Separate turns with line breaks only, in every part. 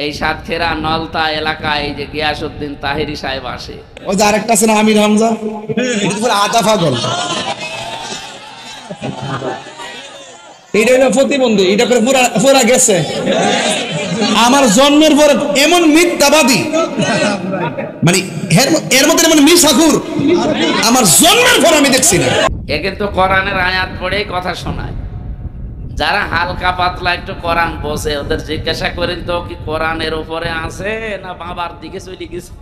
এই সাতক্ষীরা নলতা এলাকায় এই যে গিয়াসউদ্দিন তাহেরি সাহেব আসে,
ওই যে আরেকটা আছে না আমির হামজা, এটা পুরো আধা পাগল। এটা হলো প্রতিবন্ধী, এটা করে পুরা পুরা গেছে। আমার জন্মের পরে এমন মিথ্যাবাদী, মানে এর মধ্যে এমন মিশাখুর আমার জন্মের পর আমি দেখছি না।
এ কিন্তু কোরআনের আয়াত পড়েই কথা শোনায়। যারা হালকা পাতলা একটু কোরআন বোঝে ওদের জিজ্ঞাসা করেন তো কি কোরআনের উপরে আছে না বাবার দিকে চলে গেছে।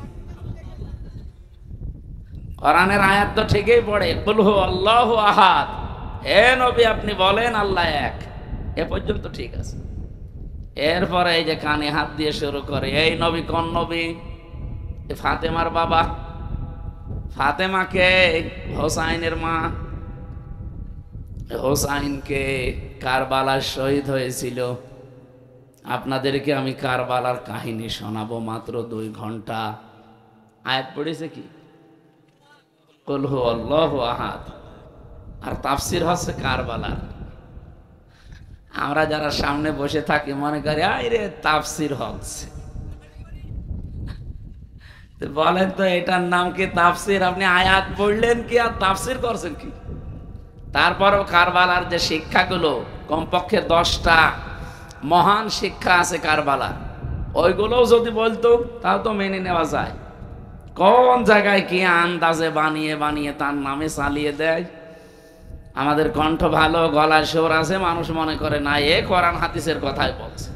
কোরআনের আয়াত তো ঠিকই পড়ে, কুল হু আল্লাহু আহাদ, হে নবী আপনি বলেন আল্লাহ এক, এ পর্যন্ত ঠিক আছে। এরপরে এই যে কানে হাত দিয়ে শুরু করে, এই নবী কোন নবী? ফাতেমার বাবা। ফাতেমাকে হোসাইনের মা, হোসাইনকে কারবালার শহীদ হয়েছিল। আপনাদেরকে আমি কারবালার কাহিনী শোনাবো মাত্র 2 ঘন্টা। আয়াত পড়েছে কি কুল হু আল্লাহু আহাদ, আর তাফসির হচ্ছে কারবালার। আমরা যারা সামনে বসে থাকি মনে করি আরে তাফসির হচ্ছে। বলেন তো এটার নাম কি তাফসির? আপনি আয়াত পড়লেন কি আর তাফসির করছেন কি? তারপরও কারবালার যে শিক্ষাগুলো, কমপক্ষে 10টা মহান শিক্ষা আছে কারবালা, ওইগুলোও যদি বলতো তাও তো মেনে নেওয়া যায়। কোন জায়গায় কি আন্দাজে বানিয়ে বানিয়ে তার নামে চালিয়ে দেয়। আমাদের কণ্ঠ ভালো, গলায় সুর আছে, মানুষ মনে করে না এ কোরআন হাদিসের কথাই বলছে।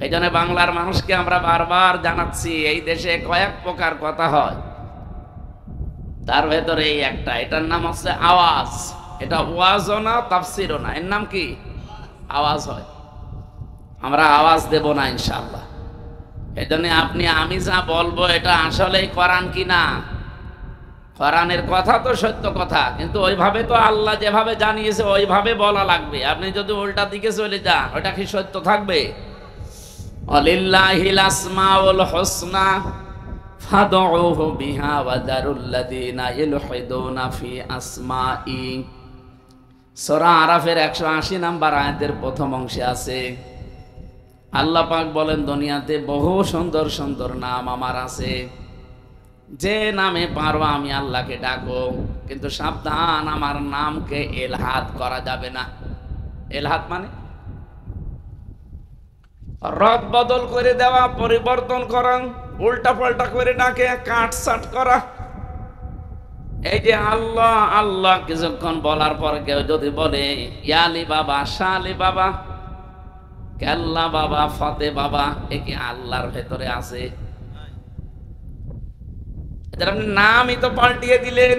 এই জন্য বাংলার মানুষকে আমরা বারবার জানাচ্ছি এই দেশে কয়েক প্রকার কথা হয়, তার ভেতরে এই একটা, এটার নাম হচ্ছে আওয়াজ। এটা ওয়াজও না তাফসিরও না, এর নাম কি? আওয়াজ হয়। আমরা আওয়াজ দেব না ইনশাআল্লাহ। এই জন্য আপনি আমি যা বলবো এটা আসলেই কোরআন কি না, কোরআনের কথা তো সত্য কথা, কিন্তু ওইভাবে তো আল্লাহ যেভাবে জানিয়েছে ওইভাবে বলা লাগবে। আপনি যদি উল্টা দিকে চলে যান ওটা কি সত্য থাকবে? ওয়ালিল্লাহিল আসমাউল হুসনা ফাদউহু বিহা ওয়া যারুল্লাযিনা ইলহিদুনা ফি আসমাই। সূরা আরাফের 180 নম্বর আয়াতের প্রথম অংশে আছে আল্লাহ পাক বলেন দুনিয়াতে বহু সুন্দর সুন্দর নাম আমার আছে, যে নামে পারো আমি আল্লাহকে ডাকো, কিন্তু সাবধান আমার নামকে এলহাদ করা যাবে না। এলহাদ মানে রদ বদল করে দেওয়া, পরিবর্তন করা, উল্টা পাল্টা করে ডাকে, কাটছাট করা। এই যে আল্লাহ আল্লাহ কিছুক্ষণ বলার পর কেউ যদি বলে ইয়ালি বাবা, শালি বাবা, কেল্লা বাবা, ফতে বাবা, এ কি আল্লাহর ভেতরে আছে? আপনি নামই তো পাল্টিয়ে দিলেন।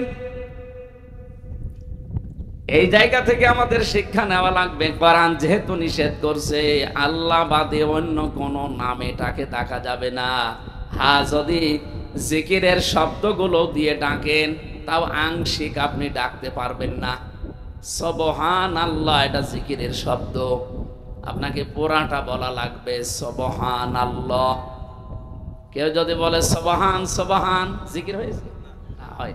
এই জায়গা থেকে আমাদের শিক্ষা নেওয়া লাগবে, কোরআন যেহেতু নিষেধ করছে আল্লাহ বাদে অন্য কোন নামে এটাকে ডাকা যাবে না। হ্যাঁ, যদি জিকিরের শব্দগুলো দিয়ে ডাকেন তাও আংশিক আপনি ডাকতে পারবেন না। সুবহানাল্লাহ এটা জিকিরের শব্দ, আপনাকে পুরাটা বলা লাগবে সুবহানাল্লাহ। কেউ যদি বলে সুবহান সুবহান, জিকির হয়েছে না? হয়।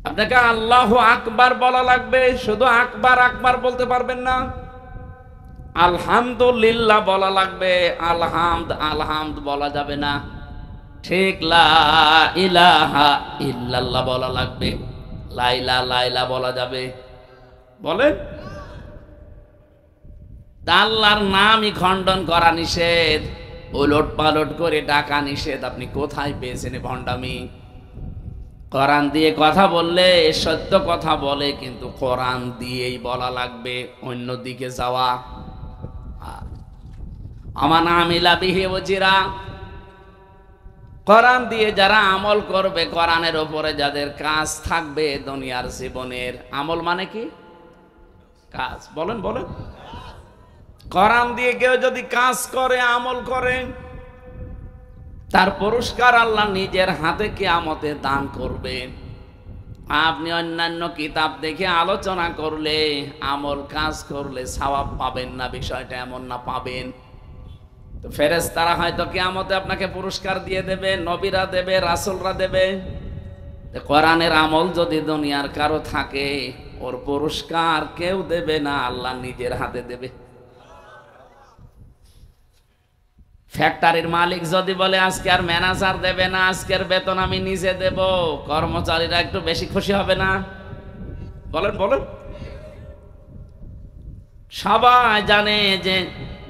আপনাকে আল্লাহু আকবার বলা লাগবে, শুধু আকবার আকবার বলতে পারবেন না। আলহামদুলিল্লাহ বলা লাগবে, আলহামদ আলহামদ বলা যাবে না। ঠিক লা ইলাহা ইল্লাল্লাহ বলা লাগবে, লাইলা লাইলা বলা যাবে। বলেন আল্লাহর নামই খণ্ডন করা নিষেধ, ওলট পালট করে ডাকা নিষেধ। আপনি কোথায় পেয়েছেন ভণ্ডামি? কোরআন দিয়ে কথা বললে সত্য কথা বলে, কিন্তু কোরআন দিয়েই বলা লাগবে, অন্য দিকে যাওয়া। আমান আমিলা বিহি ওয়াজিরা, কোরআন দিয়ে যারা আমল করবে, কোরআনের উপরে যাদের কাজ থাকবে দুনিয়ার জীবনের। আমল মানে কি? কাজ। বলেন বলেন। কোরআন দিয়ে কেউ যদি কাজ করে, আমল করে, তার পুরস্কার আল্লাহ নিজের হাতে কিয়ামতে দান করবেন। আপনি অন্যান্য কিতাব দেখে আলোচনা করলে, আমল কাজ করলে সওয়াব পাবেন না, বিষয়টা এমন না, পাবেন। তো ফেরেশতারা হয়তো কিয়ামতে আপনাকে পুরস্কার দিয়ে দেবে, নবীরা দেবে, রাসূলরা দেবে। কোরআনের আমল যদি দুনিয়ার কারো থাকে, ওর পুরস্কার কেউ দেবে না, আল্লাহ নিজের হাতে দেবে। ফ্যাক্টরির মালিক যদি বলে আজকে আর ম্যানেজার দেবে না, আজকের বেতন আমি নিজে দেব, কর্মচারীরা একটু বেশি খুশি হবে না? বলেন বলেন। সবাই জানে যে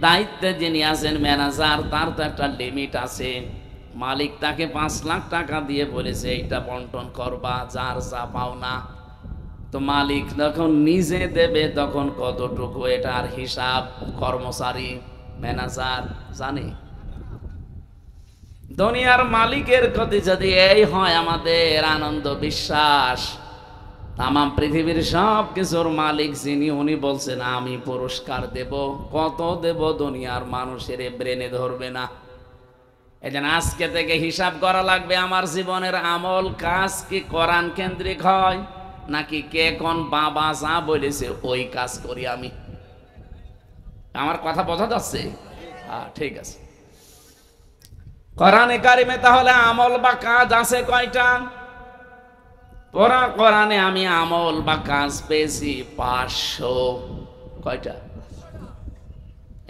দায়িত্বে যিনি আছেন ম্যানেজার, তার তো একটা লিমিট আছে। মালিক তাকে 5 লাখ টাকা দিয়ে বলেছে এইটা বন্টন করবা, যার যা পাওনা। তো মালিক যখন নিজে দেবে তখন কতটুকু, এটার হিসাব কর্মচারী ম্যানেজার জানে। দুনিয়ার মালিকের প্রতি যদি এই হয় আমাদের আনন্দ বিশ্বাস, তাম পৃথিবীর সব কিছুর মালিক যিনি, উনি বলছেন আমি পুরস্কার দেব। কত দেব দুনিয়ার মানুষের ব্রেনে ধরবে না। এজন্য আজকে থেকে হিসাব করা লাগবে আমার জীবনের আমল কাজ কি কোরআন কেন্দ্রিক হয় নাকি কে কোন বাবা যা বলেছে ওই কাজ করি আমি। আমার কথা বোঝা যাচ্ছে? ঠিক আছে। কোরআনে কারিমে তাহলে আমল বা কাজ আছে কয়টা? পুরা কোরআনে আমি আমল বা কাজ পেয়েছি 500। কয়টা?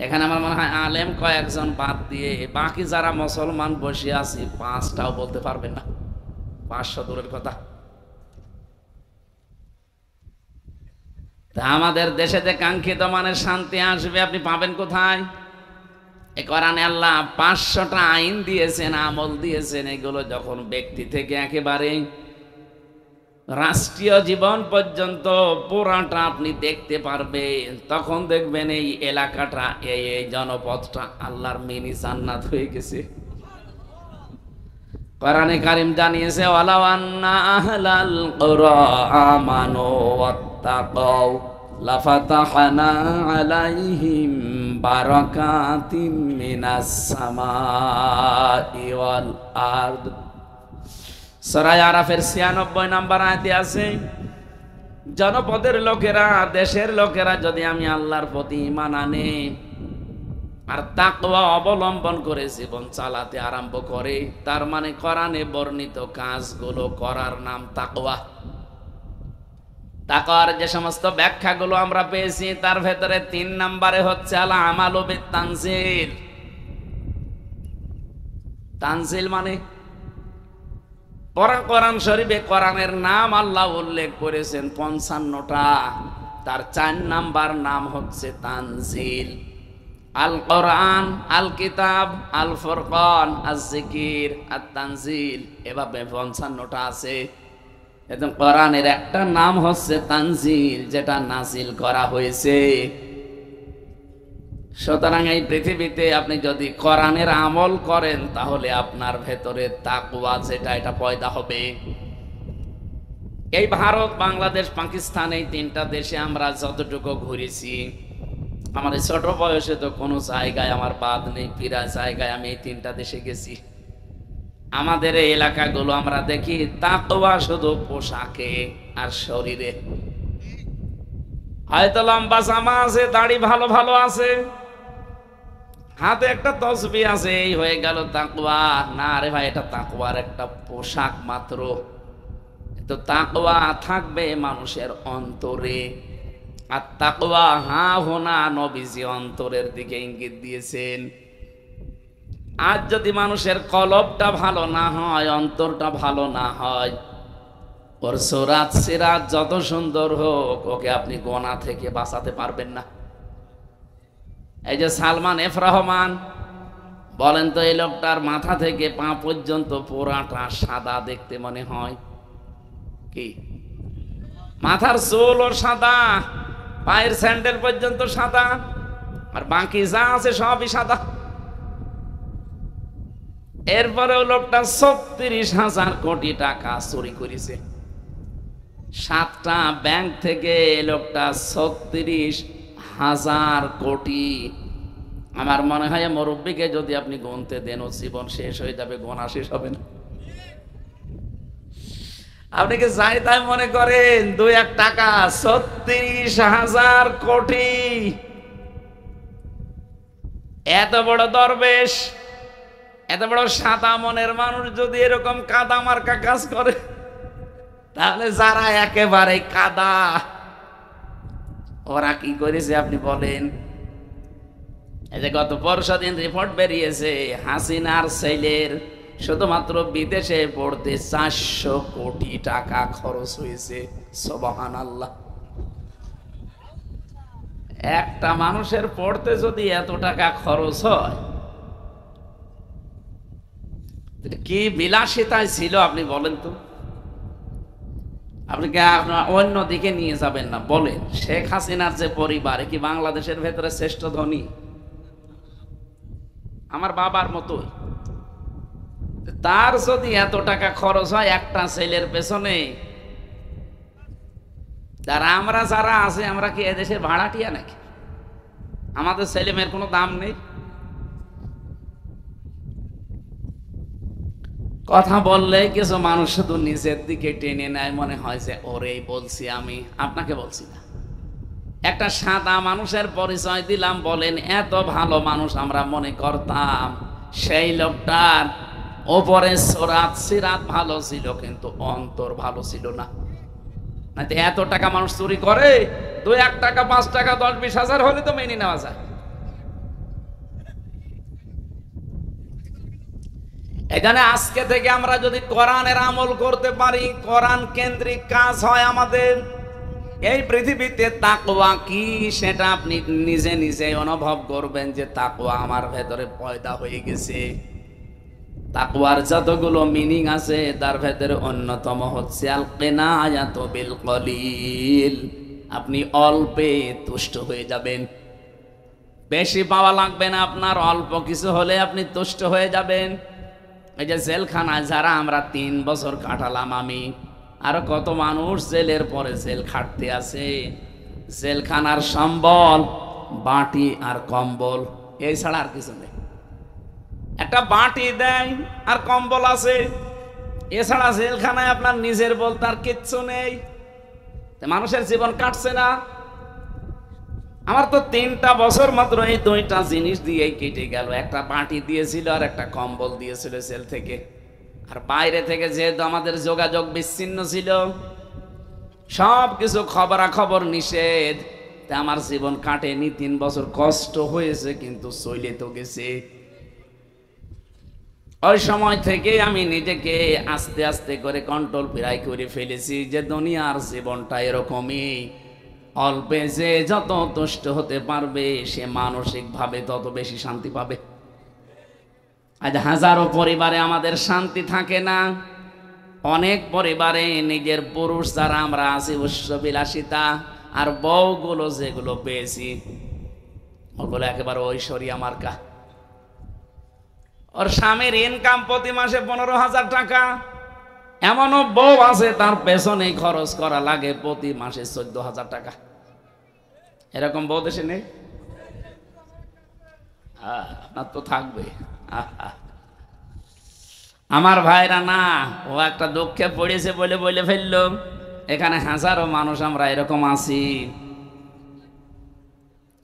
এখানে আমার মনে হয় আলেম কয়েকজন বাদ দিয়ে বাকি যারা মুসলমান বসে আছি 5টাও বলতে পারবেন না। 500 দূরের কথা। তা আমাদের দেশে যে কাঙ্ক্ষিত মানের শান্তি আসবে আপনি পাবেন কোথায়? এই কোরআনে আল্লাহ 500টা আইন দিয়েছেন, আমল দিয়েছেন। এগুলো যখন ব্যক্তি থেকে একেবারে রাষ্ট্রীয় জীবন পর্যন্ত পুরাটা আপনি দেখতে পারবেন, তখন দেখবেন এই এলাকাটা, এই জনপদটা আল্লাহর মিনি জান্নাত হয়ে গেছে। কোরআনে কারীম জানিয়েছে ওয়ালাউ আন্না আহলাল কুরা আমানু ওয়াত্তাকাউ লাফাতাহনা আলাইহিম বারাকাতিম মিনাস সামাই ওয়াল আরদ। সূরা আরাফের 96 নম্বর আয়াতে আছে, জনপদের লোকেরা, দেশের লোকেরা যদি আমি আল্লাহর প্রতি ঈমান আনে আর তাকওয়া অবলম্বন করে জীবন চালাতে আরম্ভ করে, তার মানে কোরআনে বর্ণিত কাজগুলো করার নাম তাকওয়া। তাকওয়ার যে সমস্ত ব্যাখ্যাগুলো আমরা পেয়েছি তার ভেতরে 3 নম্বরে হচ্ছে আল আমালু বিত তানজিল। তানজিল মানে কোরআন শরীফে কোরআনের নাম আল্লাহ উল্লেখ করেছেন 55টা, তার 4 নাম্বার নাম হচ্ছে তানজিল। আল কোরআন, আল কিতাব, আল ফুরকান, আজ জিকির, আত তানজিল, এভাবে 55টা আছে। এবং কোরআনের একটা নাম হচ্ছে তানজিল, যেটা নাজিল করা হয়েছে। সুতরাং এই পৃথিবীতে আপনি যদি কোরআনের আমল করেন তাহলে আপনার ভেতরে তাকওয়া যেটা, এটা পয়দা হবে। এই ভারত, বাংলাদেশ, পাকিস্তান, এই 3টা দেশে আমরা যতটুকু ঘুরেছি, আমার ছোট বয়সে তো কোনো জায়গায় আমার বাদ নেই, প্রায় জায়গায় আমি এই 3টা দেশে গেছি। আমাদের এই এলাকাগুলো আমরা দেখি তাকওয়া শুধু পোশাকে আর শরীরে। হয়তো লম্বা জামা আছে, দাড়ি ভালো ভালো আছে, হাতে একটা তসবিহ আছে, এই হয়ে গেল তাকওয়া। না রে ভাই, এটা তাকওয়ার একটা পোশাক মাত্র। তো তাকওয়া থাকবে মানুষের অন্তরে। আর তাকওয়া হা হোনা নবীজি অন্তরের দিকে ইঙ্গিত দিয়েছেন। আজ যদি মানুষের কলবটা ভালো না হয়, অন্তরটা ভালো না হয়, ওর সুরাত সিরাত যত সুন্দর হোক, ওকে আপনি গোনা থেকে বাঁচাতে পারবেন না। এই যে সালমান এফ রহমান, বলেন তো এই লোকটার মাথা থেকে পা পর্যন্ত পুরাটা সাদা দেখতে মনে হয় কি? মাথার চুল ওর সাদা, পায়ের স্যান্ডেল পর্যন্ত সাদা, আর বাকি যা আছে সবই সাদা। এরপরেও লোকটা 36,000 কোটি টাকা চুরি করেছে। 7টা ব্যাংক থেকে লোকটা 36,000 কোটি। আমার মনে হয় মুরব্বীকে যদি আপনি গুনতে দেন, ও জীবন শেষ হয়ে যাবে, গোনা শেষ হবে না। আপনি কি যাই তাই মনে করেন 2-1 টাকা? 36,000 কোটি। এত বড় দরবেশ, এত বড় সাদা মনের মানুষ যদি এরকম কাদা মার্কা কাজ করে, তাহলে যারা একেবারে কাদা, ওরা কি করেছে আপনি বলেন? এই যে গত পরশুদিন রিপোর্ট বেরিয়েছে, হাসিনার ছেলের শুধুমাত্র বিদেশে পড়তে 400 কোটি টাকা খরচ হয়েছে। সুবহানাল্লাহ। একটা মানুষের পড়তে যদি এত টাকা খরচ হয়, কি বিলাসিতায় ছিল আপনি বলেন তো? আপনি কি অন্য দিকে নিয়ে যাবেন না? বলেন, শেখ হাসিনার যে পরিবার কি বাংলাদেশের ভেতরে শ্রেষ্ঠ ধনী? আমার বাবার মতোই। তার যদি এত টাকা খরচ হয় একটা ছেলের পেছনে, যারা আমরা যারা আছে, আমরা কি এদেশের ভাড়াটিয়া নাকি? আমাদের ছেলে মেয়ের কোনো দাম নেই? কথা বললে কিছু মানুষ শুধু নিজের দিকে টেনে নেয়, মনে হয় যে ওরেই বলছি, আমি আপনাকে বলছি না। একটা সাদা মানুষের পরিচয় দিলাম, বলেন এত ভালো মানুষ আমরা মনে করতাম, সেই লোকটার ওপরে সিরাত ভালো ছিল কিন্তু অন্তর ভালো ছিল না। এত টাকা মানুষ চুরি করে, 2-1 টাকা 5 টাকা 10-20 হাজার হলে তো মেনে নেওয়া যায়। এখানে আজকে থেকে আমরা যদি কোরআনের আমল করতে পারি, কোরআন কেন্দ্রিক কাজ হয় আমাদের, এই পৃথিবীতে তাকওয়া কি সেটা আপনি নিজে নিজে অনুভব করবেন যে তাকওয়া আমার ভেতরে পয়দা হয়ে গেছে। তাকওয়ার যতগুলো মিনিং আছে তার ভেতরে অন্যতম হচ্ছে আল কিনায়াতু বিল কলিল। আপনি অল্পে তুষ্ট হয়ে যাবেন, বেশি পাওয়া লাগবে না আপনার, অল্প কিছু হলে আপনি তুষ্ট হয়ে যাবেন। এই যে জেলখানায় যারা আমরা 3 বছর কাটালাম, আমি আরো কত মানুষ জেলের পরে জেল খাটতে আছে। জেলখানার সম্বল বাটি আর কম্বল, এই ছাড়া আর কিছু নেই। একটা বাটি দেয় আর কম্বল আছে, এছাড়া জেলখানায় আপনার নিজের বলতে আর কিচ্ছু নেই। মানুষের জীবন কাটছে না। আমার তো 3টা বছর মাত্র এই 2টা জিনিস দিয়েই কেটে গেল। একটা বাটি দিয়েছিল আর একটা কম্বল দিয়েছিল জেল থেকে। আর বাইরে থেকে যেহেতু আমাদের যোগাযোগ বিচ্ছিন্ন ছিল, সব কিছু খবরাখবর নিষেধ, তা আমার জীবন কাটেনি। 3 বছর কষ্ট হয়েছে কিন্তু চলে তো গেছে। ওই সময় থেকে আমি নিজেকে আস্তে আস্তে করে কন্ট্রোল প্রায় করে ফেলেছি যে দুনিয়ার জীবনটা এরকমই, অল্পে যে যত তুষ্ট হতে পারবে সে মানসিকভাবে তত বেশি শান্তি পাবে। আজ হাজারো পরিবারে আমাদের শান্তি থাকে না। অনেক পরিবারে নিজের পুরুষ যারা আমরা আছি উচ্চবিলাসিতা, আর বউগুলো যেগুলো পেয়েছি ওগুলো একেবারে ঐশ্বরিয়া মার্কা। ওর স্বামীর ইনকাম প্রতি মাসে 15,000 টাকা, এমনও বউ আছে তার পেছনে খরচ করা লাগে প্রতি মাসে 14,000 টাকা। এরকম বউ দেশে নেই? আপনার তো থাকবে। আমার ভাইরা না, ও একটা দুঃখে পড়েছে বলে বলে ফেললো। এখানে হাজারো মানুষ আমরা এরকম আছি।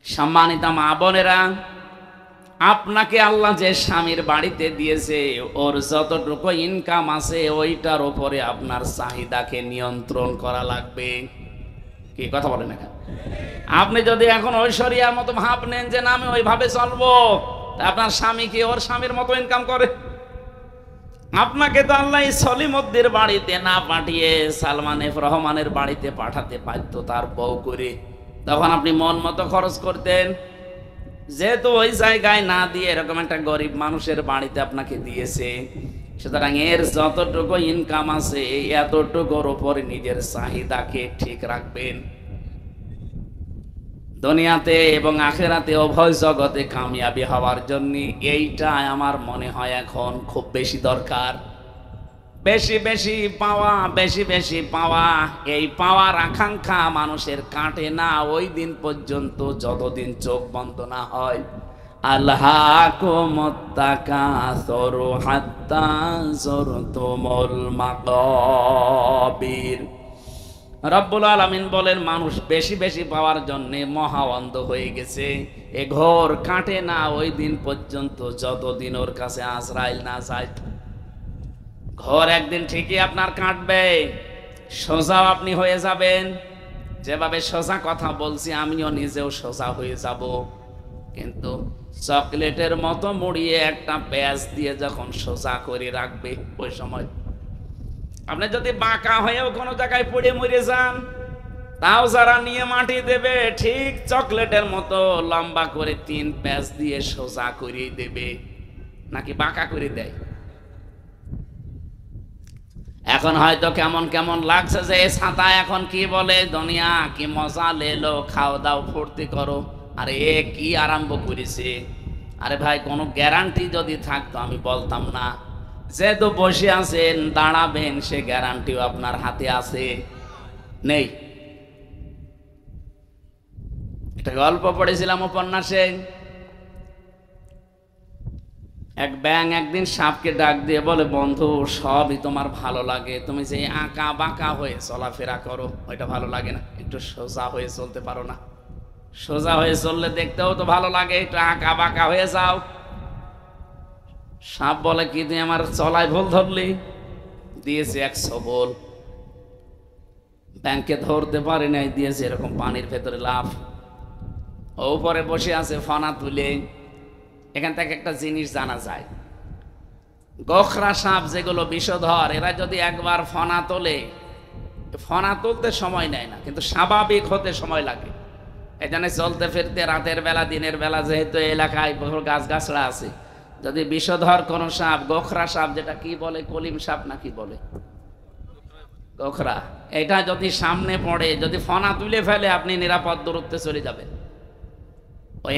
সম্মানিত মা বোনেরা, আপনাকে আল্লাহ যে স্বামীর বাড়িতে দিয়েছে, ওর যতটুকু ইনকাম আছে ওইটার উপরে আপনার চাহিদাকে নিয়ন্ত্রণ করা লাগবে। কি কথা বলেন? এখন আপনি যদি এখন ঐশ্বরিয়ার মতো ভাব নেন যে না আমি ওইভাবে চলবো, তা আপনার স্বামী কি ওর স্বামীর মতো ইনকাম করে? আপনাকে তো আল্লাহ সলিমুদ্দির বাড়িতে না পাঠিয়ে সালমান এফ রহমানের বাড়িতে পাঠাতে পারতো তার বউ করে। তখন আপনি মন মতো খরচ করতেন। যেহেতু ওই জায়গায় না দিয়ে এরকম একটা গরিব মানুষের বাড়িতে আপনাকে দিয়েছে, সুতরাং এর যতটুকু ইনকাম আছে এতটুকুর উপরে নিজের চাহিদাকে ঠিক রাখবেন। দুনিয়াতে এবং আখেরাতে উভয় জগতে কামিয়াবি হওয়ার জন্য এইটা আমার মনে হয় এখন খুব বেশি দরকার। বেশি বেশি পাওয়া, বেশি বেশি পাওয়া, এই পাওয়ার আকাঙ্ক্ষা মানুষের কাটে না ওই দিন পর্যন্ত যতদিন চোখ বন্ধ না হয়। আল্লাহকুমুত তাকাসুরু হাত্তা যুরতুমুল মাকাবির। রব্বুল আলামিন বলেন মানুষ বেশি বেশি পাওয়ার জন্য মহা অন্ধ হয়ে গেছে। এ ঘোর কাটে না ওই দিন পর্যন্ত যতদিন ওর কাছে আজরাইল না যায়। ঘর একদিন ঠিকই আপনার কাটবে, সোজাও আপনি হয়ে যাবেন। যেভাবে সোজা কথা বলছি আমিও নিজেও সোজা হয়ে যাব, কিন্তু চকলেটের মতো মুড়িয়ে একটা পেঁয়াজ দিয়ে যখন সোজা করে রাখবে, ওই সময় আপনি যদি বাঁকা হয়েও কোনো জায়গায় পড়ে মরে যান, তাও যারা নিয়ে মাটি দেবে ঠিক চকলেটের মতো লম্বা করে 3 পেঁয়াজ দিয়ে সোজা করে দেবে, নাকি বাঁকা করে দেয়? এখন হয়তো কেমন কেমন লাগছে যে ছাতা এখন কি বলে, দুনিয়া কি মজা লেলো, খাও দাও ফুর্তি করো, আরে এ কি আরম্ভ করেছে। আরে ভাই, কোনো গ্যারান্টি যদি থাকতো আমি বলতাম না। যেহেতু বসে আছেন, দাঁড়াবেন, সে গ্যারান্টিও আপনার হাতে আছে? নেই। একটা গল্প পড়েছিলাম উপন্যাসে। এক ব্যাঙ একদিন সাপকে ডাক দিয়ে বলে, বন্ধু সবই তোমার ভালো লাগে, তুমি যে আঁকা বাঁকা হয়ে চলাফেরা করো ওইটা ভালো লাগে না, একটু সোজা হয়ে চলতে পারো না? সোজা হয়ে চললে দেখতেও তো ভালো লাগে, একটু আঁকা বাঁকা হয়ে যাও। সাপ বলে, কি তুই আমার চলায় ভুল ধরলি? দিয়েছে 100 বল। ব্যাংকে ধরতে পারে নাই, দিয়েছে এরকম পানির ভেতরে লাফ। উপরে বসে আছে ফনা তুলে। এখান থেকে একটা জিনিস জানা যায়, গোখরা সাপ যেগুলো বিষধর, এরা যদি একবার ফনা তোলে, ফনা তুলতে সময় নেয় না, কিন্তু স্বাভাবিক হতে সময় লাগে। এখানে চলতে ফিরতে রাতের বেলা দিনের বেলা, যেহেতু এলাকায় গাছ গাছড়া আছে, যদি বিষধর কোন সাপ, গোখরা সাপ, যেটা কি বলে, কলিম সাপ না কি বলে, গোখরা, এটা যদি সামনে পড়ে, যদি ফনা তুলে ফেলে, আপনি নিরাপদ দূরত্বে চলে যাবেন।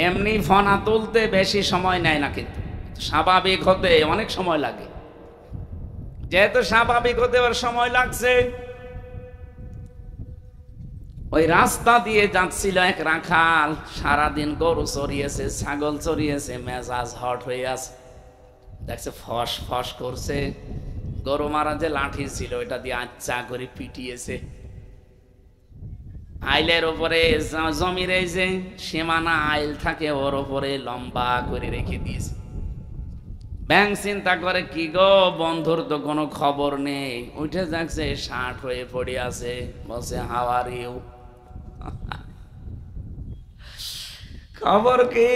এমনি ফনা তুলতে বেশি সময় নেয় না, কিন্তু স্বাভাবিক হতে অনেক সময় লাগে। যেহেতু স্বাভাবিক হতে ওর সময় লাগছে, ওই রাস্তা দিয়ে যাচ্ছিল এক রাখাল, সারাদিন গরু চড়িয়েছে, ছাগল চড়িয়েছে, মেজাজ হট হয়ে আছে, দেখছে ফস ফস করছে, গরু মারা যে লাঠি ছিল ওইটা দিয়ে আচ্ছা করে পিটিয়েছে। আইলের উপরে জমির এই যে সীমানা আইল থাকে, ওর উপরে লম্বা করে রেখে দিয়েছে। ব্যাংক চিন্তা করে, কি গো বন্ধুর তো কোনো খবর নেই, উঠে যাচ্ছে, 60 হয়ে পড়ে আছে, বলছে হাউ আর ইউ, খবর কি?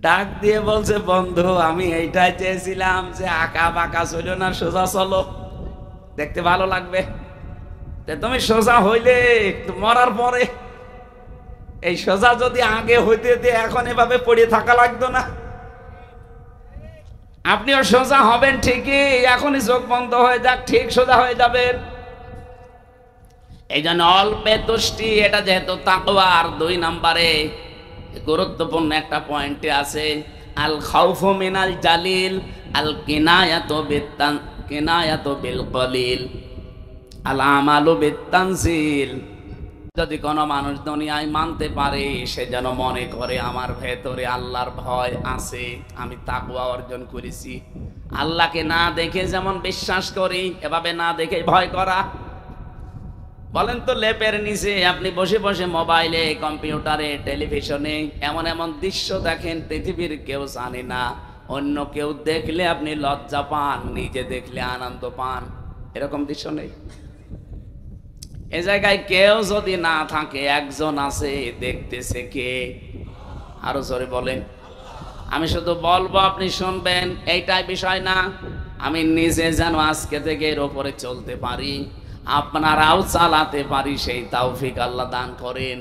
ডাক দিয়ে বলছে, বন্ধু আমি এইটাই চেয়েছিলাম যে আঁকা বাঁকা চলো না, সোজা চলো, দেখতে ভালো লাগবে। তুমি সোজা হইলে মরার পরে, এই সোজা যদি আগে হইতে দিয়ে এখন এভাবে পড়ে থাকা লাগতো না। আপনিও সোজা হবেন ঠিকই, এখনই চোখ বন্ধ হয়ে যাক, ঠিক সোজা হয়ে যাবেন। এই জন্য অল্পে তুষ্টি, এটা যেহেতু তাকওয়ার 2 নম্বরে গুরুত্বপূর্ণ একটা পয়েন্টে আছে, আল খাউফু মিনাল জালিল, আল কিনায়াতু বিল কলিল, আল আমালু বিত তানজিল। যদি কোনো মানুষ দুনিয়ায় মানতে পারে, সে যেন মনে করে আমার ভেতরে আল্লাহর ভয় আছে, আমি তাকওয়া অর্জন করেছি। আল্লাহকে না দেখে যেমন বিশ্বাস করি, এভাবে না দেখে ভয় করা। বলেন তো, লেপের নিচে আপনি বসে বসে মোবাইলে, কম্পিউটারে, টেলিভিশনে এমন এমন দৃশ্য দেখেন, পৃথিবীর কেউ জানে না। অন্য কেউ দেখলে আপনি লজ্জা পান, নিজে দেখলে আনন্দ পান, এরকম দৃশ্য নেই? এ জায়গায় কেউ যদি না থাকে, একজন আছে, দেখতেছে কে? আরো জোরে বলেন। আমি শুধু বলবো, আপনি শুনবেন, এইটাই বিষয় না। আমি নিজে যেন আজকে থেকে এর উপরে চলতে পারি, আপনারাও চালাতে পারি, সেই তৌফিক আল্লাহ দান করেন।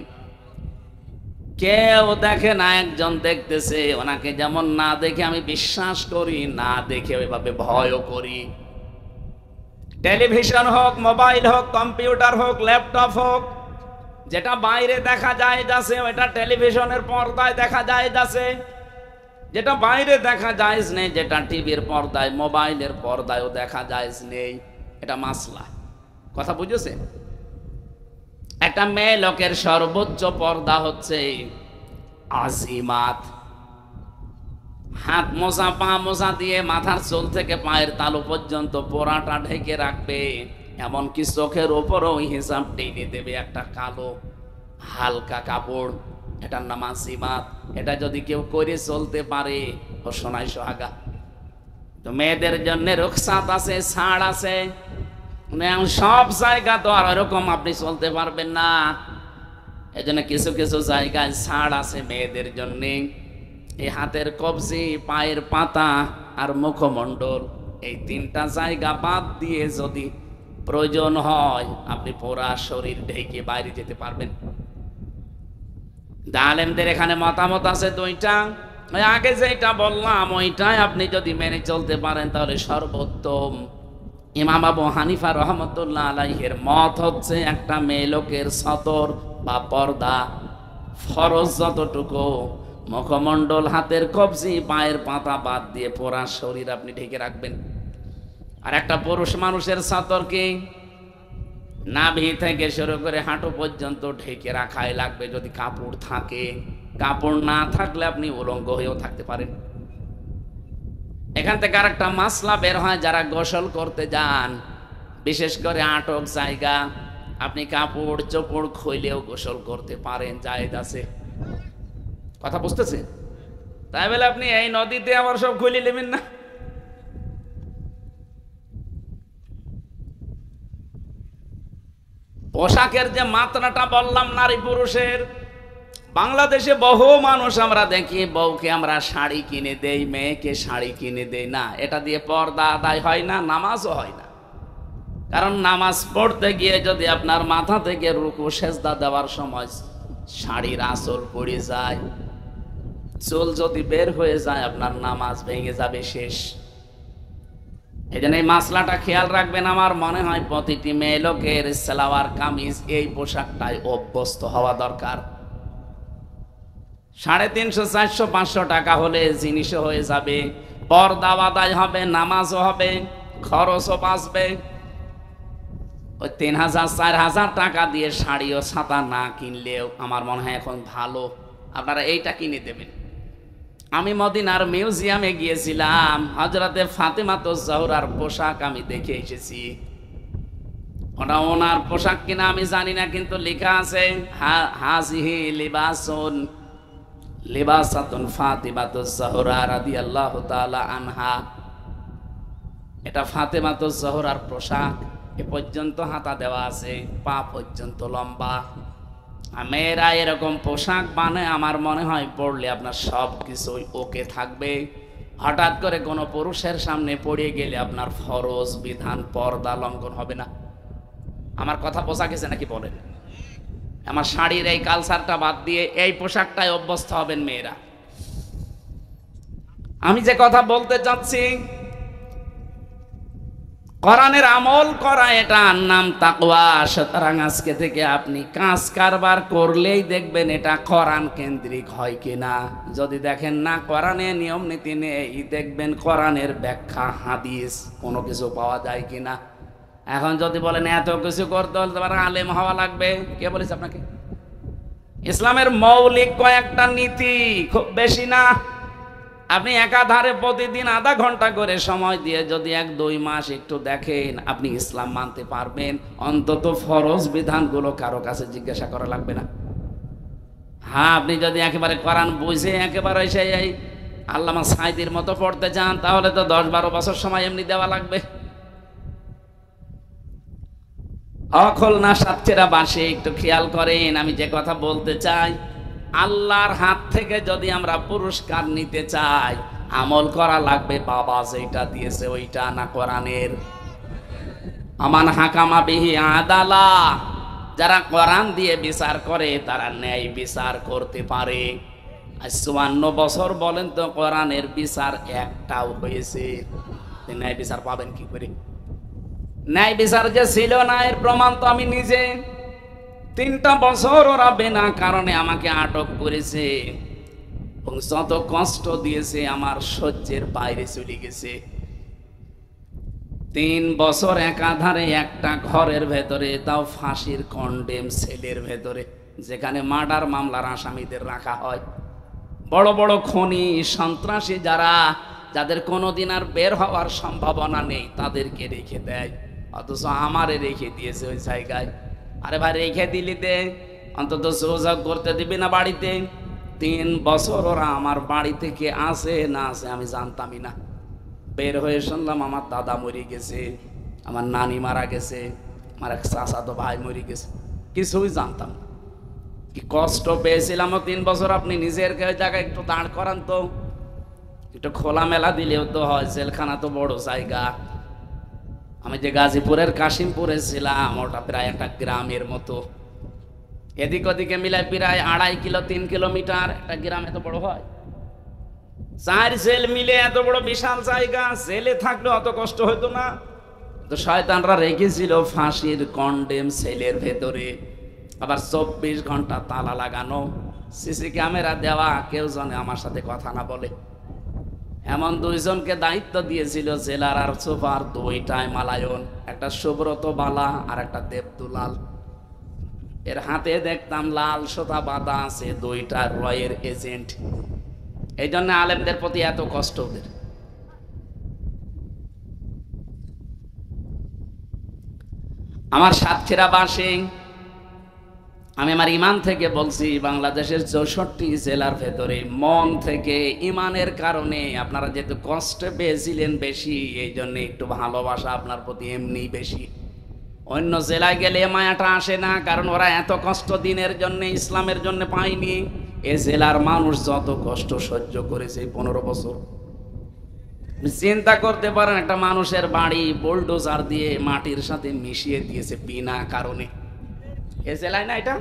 কেউ দেখে না, একজন দেখতেছে, ওনাকে যেমন না দেখে আমি বিশ্বাস করি, না দেখে ওইভাবে ভয়ও করি। টেলিভিশন হোক, মোবাইল হোক, কম্পিউটার হোক, ল্যাপটপ হোক, যেটা বাইরে দেখা যায় যাচ্ছে, ওইটা টেলিভিশনের পর্দায় দেখা যায় যাচ্ছে। যেটা বাইরে দেখা যায় নেই, যেটা টিভির পর্দায়, মোবাইলের পর্দায়ও দেখা যায় নেই, এটা মাসলা। কথা বুঝেছেন? একটা মেয়ে লোকের সর্বোচ্চ পর্দা হচ্ছে আজিমাত। হাত মোজা, পা মোজা দিয়ে মাথার চুল থেকে পায়ের তালু পর্যন্ত পোড়াটা ঢেকে রাখবে, এমনকি চোখের ওপরও হিসাব টেনে দেবে একটা কালো হালকা কাপড়, এটার নাম আজিমাত। এটা যদি কেউ করে চলতে পারে, ও সোনাই সোহাগা। তো মেয়েদের জন্য রুখসাত আছে, ছাড় আছে। সব জায়গা তো আর এরকম আপনি চলতে পারবেন না। এই জন্য কিছু কিছু জায়গায় ছাড় আছে মেয়েদের জন্যে। এই হাতের কবজি, পায়ের পাতা আর মুখমণ্ডল, এই তিনটা জায়গা বাদ দিয়ে যদি প্রয়োজন হয় আপনি পুরা শরীর ঢেকে বাইরে যেতে পারবেন। আলেমদের এখানে মতামত আছে দুইটা। ওই আগে যেটা বললাম ওইটাই আপনি যদি মেনে চলতে পারেন তাহলে সর্বোত্তম। ইমাম আবু হানিফা রহমতুল্লাহ আলাইহির মত হচ্ছে একটা মেয়ে লোকের সতর বা পর্দা ফরজ যতটুকু, মুখমণ্ডল, হাতের কবজি, পায়ের পাতা বাদ দিয়ে পুরা শরীর আপনি ঢেকে রাখবেন। আর একটা পুরুষ মানুষের সতর কি নাভি থেকে শুরু করে হাঁটু পর্যন্ত ঢেকে রাখাই লাগবে যদি কাপড় থাকে। কাপড় না থাকলে আপনি উলঙ্গ হয়েও থাকতে পারেন। এখান থেকে আরেকটা মাসলা বের হয়, যারা গোসল করতে যান, বিশেষ করে আটক জায়গা, আপনি কাপড় চোপড় খুইলেও গোসল করতে পারেন, জায়েজ আছে। কথা বুঝতেছে? তাই বলে আপনি এই নদীতে আবার সব খুলে নেবেন না। পোশাকের যে মাত্রাটা বললাম নারী পুরুষের, বাংলাদেশে বহু মানুষ আমরা দেখি বউকে আমরা শাড়ি কিনে দেই, মেয়েকে শাড়ি কিনে দেই না। এটা দিয়ে পর্দা আদায় হয় না, নামাজও হয় না। কারণ নামাজ পড়তে গিয়ে যদি আপনার মাথা থেকে রুকু সেজদা দেওয়ার সময় শাড়ির আঁচল পড়ে যায়, চুল যদি বের হয়ে যায়, আপনার নামাজ ভেঙে যাবে, শেষ। এই জন্য এই মাসলাটা খেয়াল রাখবেন। আমার মনে হয় প্রতিটি মেয়ে লোকের সালোয়ার কামিজ এই পোশাকটাই অভ্যস্ত হওয়া দরকার। 350, 400, 500 টাকা হলে জিনিসও হয়ে যাবে, পর্দা আদায় হবে, নামাজও হবে, খরচও বাঁচবে। ওই 3000, 4000 টাকা দিয়ে শাড়ি ও ছাতা না কিনলেও আমার মনে হয় এখন ভালো আপনারা এইটা কিনে দেবেন। আমি মদিনার মিউজিয়ামে গিয়েছিলাম, হযরতে ফাতেমাতুজ জোহরার পোশাক আমি দেখে এসেছি। ওটা ওনার পোশাক কিনা আমি জানি না, কিন্তু লেখা আছে হাজিহি লিবাসুন লিবাসাতুন ফাতিমাতুজ জোহরা রাদিয়াল্লাহু তাআলা আনহা। এটা ফাতেমাতুজ জোহরার পোশাক। এ পর্যন্ত হাতা দেওয়া আছে, পা পর্যন্ত লম্বা। মেয়েরা এরকম পোশাক বানায়, আমার মনে হয় পড়লে আপনার সব কিছুই ওকে থাকবে। হঠাৎ করে কোনো পুরুষের সামনে পড়ে গেলে আপনার ফরজ বিধান পর্দা লঙ্ঘন হবে না। আমার কথা বোঝা গেছে নাকি বলেন? আমার শাড়ির এই কালচারটা বাদ দিয়ে এই পোশাকটাই অভ্যস্ত হবেন মেয়েরা। আমি যে কথা বলতে চাচ্ছি, কোরআনের আমল করা, এটার নাম তাকওয়া। সুতরাং আজকে থেকে আপনি কাজ কারবার করলেই দেখবেন এটা কোরআন কেন্দ্রিক হয় কিনা। যদি দেখেন না কোরআনে নিয়ম নীতি নেই, দেখবেন কোরআনের ব্যাখ্যা হাদিস কোনো কিছু পাওয়া যায় কিনা। এখন যদি বলেন এত কিছু করতে হলে তোমার আলেম হওয়া লাগবে, কে বলেছে আপনাকে? ইসলামের মৌলিক কয়েকটা নীতি, খুব বেশি না। আপনি একাধারে প্রতিদিন আধা ঘন্টা করে সময় দিয়ে যদি 1-2 মাস একটু দেখেন, আপনি ইসলাম মানতে পারবেন। অন্তত ফরজ বিধানগুলো কারো কাছে জিজ্ঞাসা করা লাগবে না। হ্যাঁ, আপনি যদি একেবারে কোরআন বুঝে একেবারে সেই আল্লামা সাঈদীর মতো পড়তে চান, তাহলে তো 10-12 বছর সময় এমনি দেওয়া লাগবে। অখল না সাতক্ষীরা বাসে একটু খেয়াল করেন, আমি যে কথা বলতে চাই, আল্লাহর হাত থেকে যদি আমরা পুরস্কার নিতে চাই, আমল করা লাগবে বাবা যেটা দিয়েছে ওইটা, না কোরআনের। আমান হাকামা বিহি আদালা, যারা কোরআন দিয়ে বিচার করে তারা ন্যায় বিচার করতে পারে। 54 বছর বলেন তো কোরআনের বিচার একটাও হয়েছে? ন্যায় বিচার পাবেন কি করে? ন্যায় বিচার যে ছিল না এর প্রমাণ তো আমি নিজে। 3টা বছর ওরা বিনা কারণে আমাকে আটক করেছে এবং যত কষ্ট দিয়েছে আমার সহ্যের বাইরে চলে গেছে। 3 বছর একাধারে একটা ঘরের ভেতরে, তাও ফাঁসির কন্ডেম সেলের ভেতরে, যেখানে মার্ডার মামলার আসামিদের রাখা হয়। বড় বড় খনি সন্ত্রাসী যাদের কোনোদিন আর বের হওয়ার সম্ভাবনা নেই, তাদেরকে রেখে দেয়। অথচ আমারে রেখে দিয়েছে ওই জায়গায়। আরে ভাই, রেখে দিলি দে, অন্তত যোগাযোগ করতে দিবি না বাড়িতে? 3 বছর ওরা আমার বাড়ি থেকে আসে না আসে আমি জানতামই না। বের হয়ে শুনলাম আমার দাদা মরে গেছে, আমার নানি মারা গেছে, আমার এক চাচাতো ভাই মরে গেছে, কিছুই জানতাম না। কি কষ্ট পেয়েছিলাম 3 বছর। আপনি নিজের জায়গায় একটু দাঁড় করান তো, একটু খোলামেলা দিলেও তো হয়। জেলখানা তো বড় জায়গা। আমি যে গাজীপুরের কাশিমপুরে ছিলাম, ওটা প্রায় একটা গ্রামের মতো। এদিক ওদিকে মিলায় প্রায় 2.5 কিলো 3 কিলোমিটার। একটা গ্রাম এত বড় হয়? 4 জেল মিলে এত বড় বিশাল জায়গা। জেলে থাকলে অত কষ্ট হতো না। তো শয়তানরা রেখেছিল ফাঁসির কন্ডেম সেলের ভেতরে, আবার 24 ঘন্টা তালা লাগানো, সিসি ক্যামেরা দেওয়া, কেউ জানে আমার সাথে কথা না বলে। এমন 2 জনকে দায়িত্ব দিয়েছিল জেলার আর সুপার, 2টায় মালায়ন, একটা সুব্রত বালা আর একটা দেবদুলাল। এর হাতে দেখতাম লাল সুতা বাঁধা আছে, 2টা রয়ের এজেন্ট। এই জন্য আলেমদের প্রতি এত কষ্ট ওদের। আমার সাতক্ষীরাবাসী, আমি আমার ইমান থেকে বলছি, বাংলাদেশের 64 জেলার ভেতরে মন থেকে ইমানের কারণে আপনারা যেহেতু কষ্ট পেয়েছিলেন বেশি, এই জন্য একটু ভালোবাসা আপনার প্রতি এমনি বেশি। অন্য জেলায় গেলে মায়াটা আসে না, কারণ ওরা এত কষ্ট দিনের জন্য, ইসলামের জন্য পায়নি। এ জেলার মানুষ যত কষ্ট সহ্য করেছে 15 বছর, চিন্তা করতে পারেন। একটা মানুষের বাড়ি বুলডোজার দিয়ে মাটির সাথে মিশিয়ে দিয়েছে বিনা কারণে। এ জেলায় না এটা?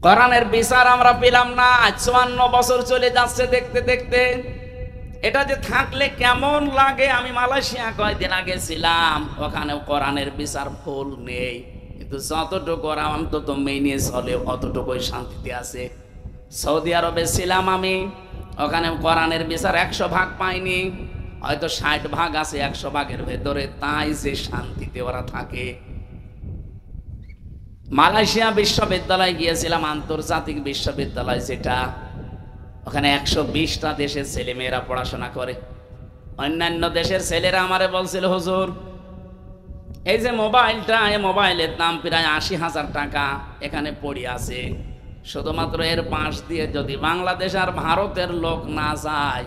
কোরআনের বিচার আমরা পেলাম না। 54 বছর চলে যাচ্ছে দেখতে দেখতে। এটা যে থাকলে কেমন লাগে। আমি মালয়েশিয়া কয়েকদিন আগে ছিলাম, ওখানে কোরআনের বিচার ফুল নেই, কিন্তু যতটুকু ওরা অন্তত মেনে চলে অতটুকুই শান্তিতে আছে। সৌদি আরবে ছিলাম আমি, ওখানে কোরআনের বিচার 100 ভাগ পাইনি, হয়তো 60 ভাগ আছে 100 ভাগের ভেতরে, তাই যে শান্তিতে ওরা থাকে। মালয়েশিয়া বিশ্ববিদ্যালয়ে গিয়েছিলাম, আন্তর্জাতিক বিশ্ববিদ্যালয় যেটা, ওখানে 120টা দেশের ছেলে মেয়েরা পড়াশোনা করে। অন্যান্য দেশের ছেলেরা আমারে বলছিল, হুজুর এই যে মোবাইলটা, এই মোবাইলের দাম প্রায় 80,000 টাকা, এখানে পড়ে আছে। শুধুমাত্র এর পাশ দিয়ে যদি বাংলাদেশ আর ভারতের লোক না যায়,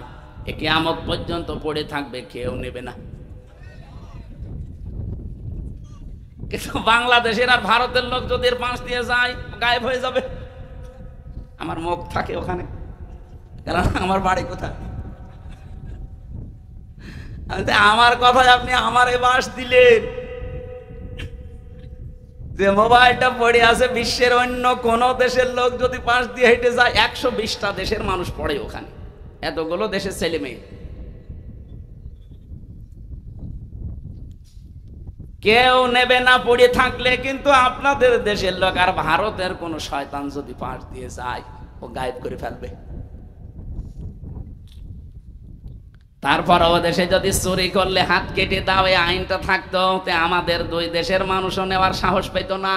এ কিয়ামত পর্যন্ত পড়ে থাকবে, কেউ নেবে না। কিন্তু বাংলাদেশের আর ভারতের লোক যদি এর পাশ দিয়ে যায়, গায়েব হয়ে যাবে। আমার মুখ থাকে ওখানে, কারণ আমার বাড়ি কোথায়। আমার কথায় আপনি আমারে বাস দিলেন। যে মোবাইলটা পড়ে আছে, বিশ্বের অন্য কোন দেশের লোক যদি পাশ দিয়ে হেঁটে যায়, 120টা দেশের মানুষ পড়ে ওখানে, এতগুলো দেশের ছেলে মেয়ে। কেউ নেবে না পড়ে থাকলে। কিন্তু আপনাদের দেশের লোক আর ভারতের কোন শয়তান যদি পাশ দিয়ে যায়, ও গায়েব করে ফেলবে। তারপর ও দেশে যদি চুরি করলে হাত কেটে দাও, এই আইনটা থাকতো, আমাদের 2 দেশের মানুষও নেওয়ার সাহস পেত না।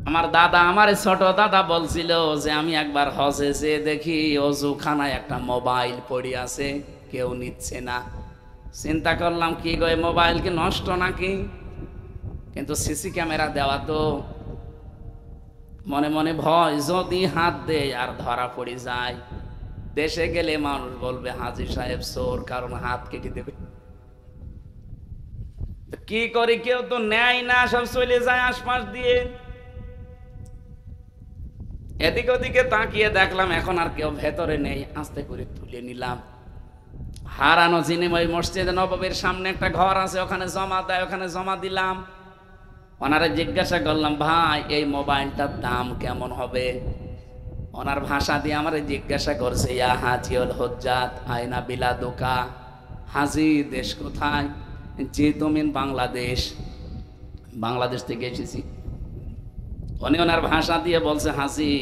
আমার দাদা, আমার ছোট দাদা বলছিল যে আমি একবার হজে যেয়ে দেখি অজুখানায় একটা মোবাইল পড়ে আছে, কেউ নিচ্ছে না। চিন্তা করলাম, কি গো মোবাইল কি নষ্ট নাকি? কিন্তু সিসি ক্যামেরা দেওয়া তো। মনে মনে ভয়, যদি হাত দেয় আর ধরা পড়ে যায়, দেশে গেলে মানুষ বলবে হাজী সাহেব চোর, কারণ হাত কেটে দেবে। কি করি, কেউ তো নেয় না, সব চলে যায় আশপাশ দিয়ে। এদিকে ওদিকে তাকিয়ে দেখলাম এখন আর কেউ ভেতরে নেই, আস্তে করে তুলে নিলাম। হারানো জিনিস ওই মসজিদে নববীর সামনে একটা ঘর আছে, ওখানে জমা দেয়, ওখানে জমা দিলাম। ওনারা জিজ্ঞাসা করলাম, ভাই এই মোবাইলটার দাম কেমন হবে? ওনার ভাষা দিয়ে আমার জিজ্ঞাসা করছে, ইয়া হাজিউল হুজ্জাত আয়না বিলাদুকা, হাজি দেশ কোথায়? জি তুমিন বাংলাদেশ, বাংলাদেশ থেকে এসেছি। উনি ওনার ভাষা দিয়ে বলছে, হাজি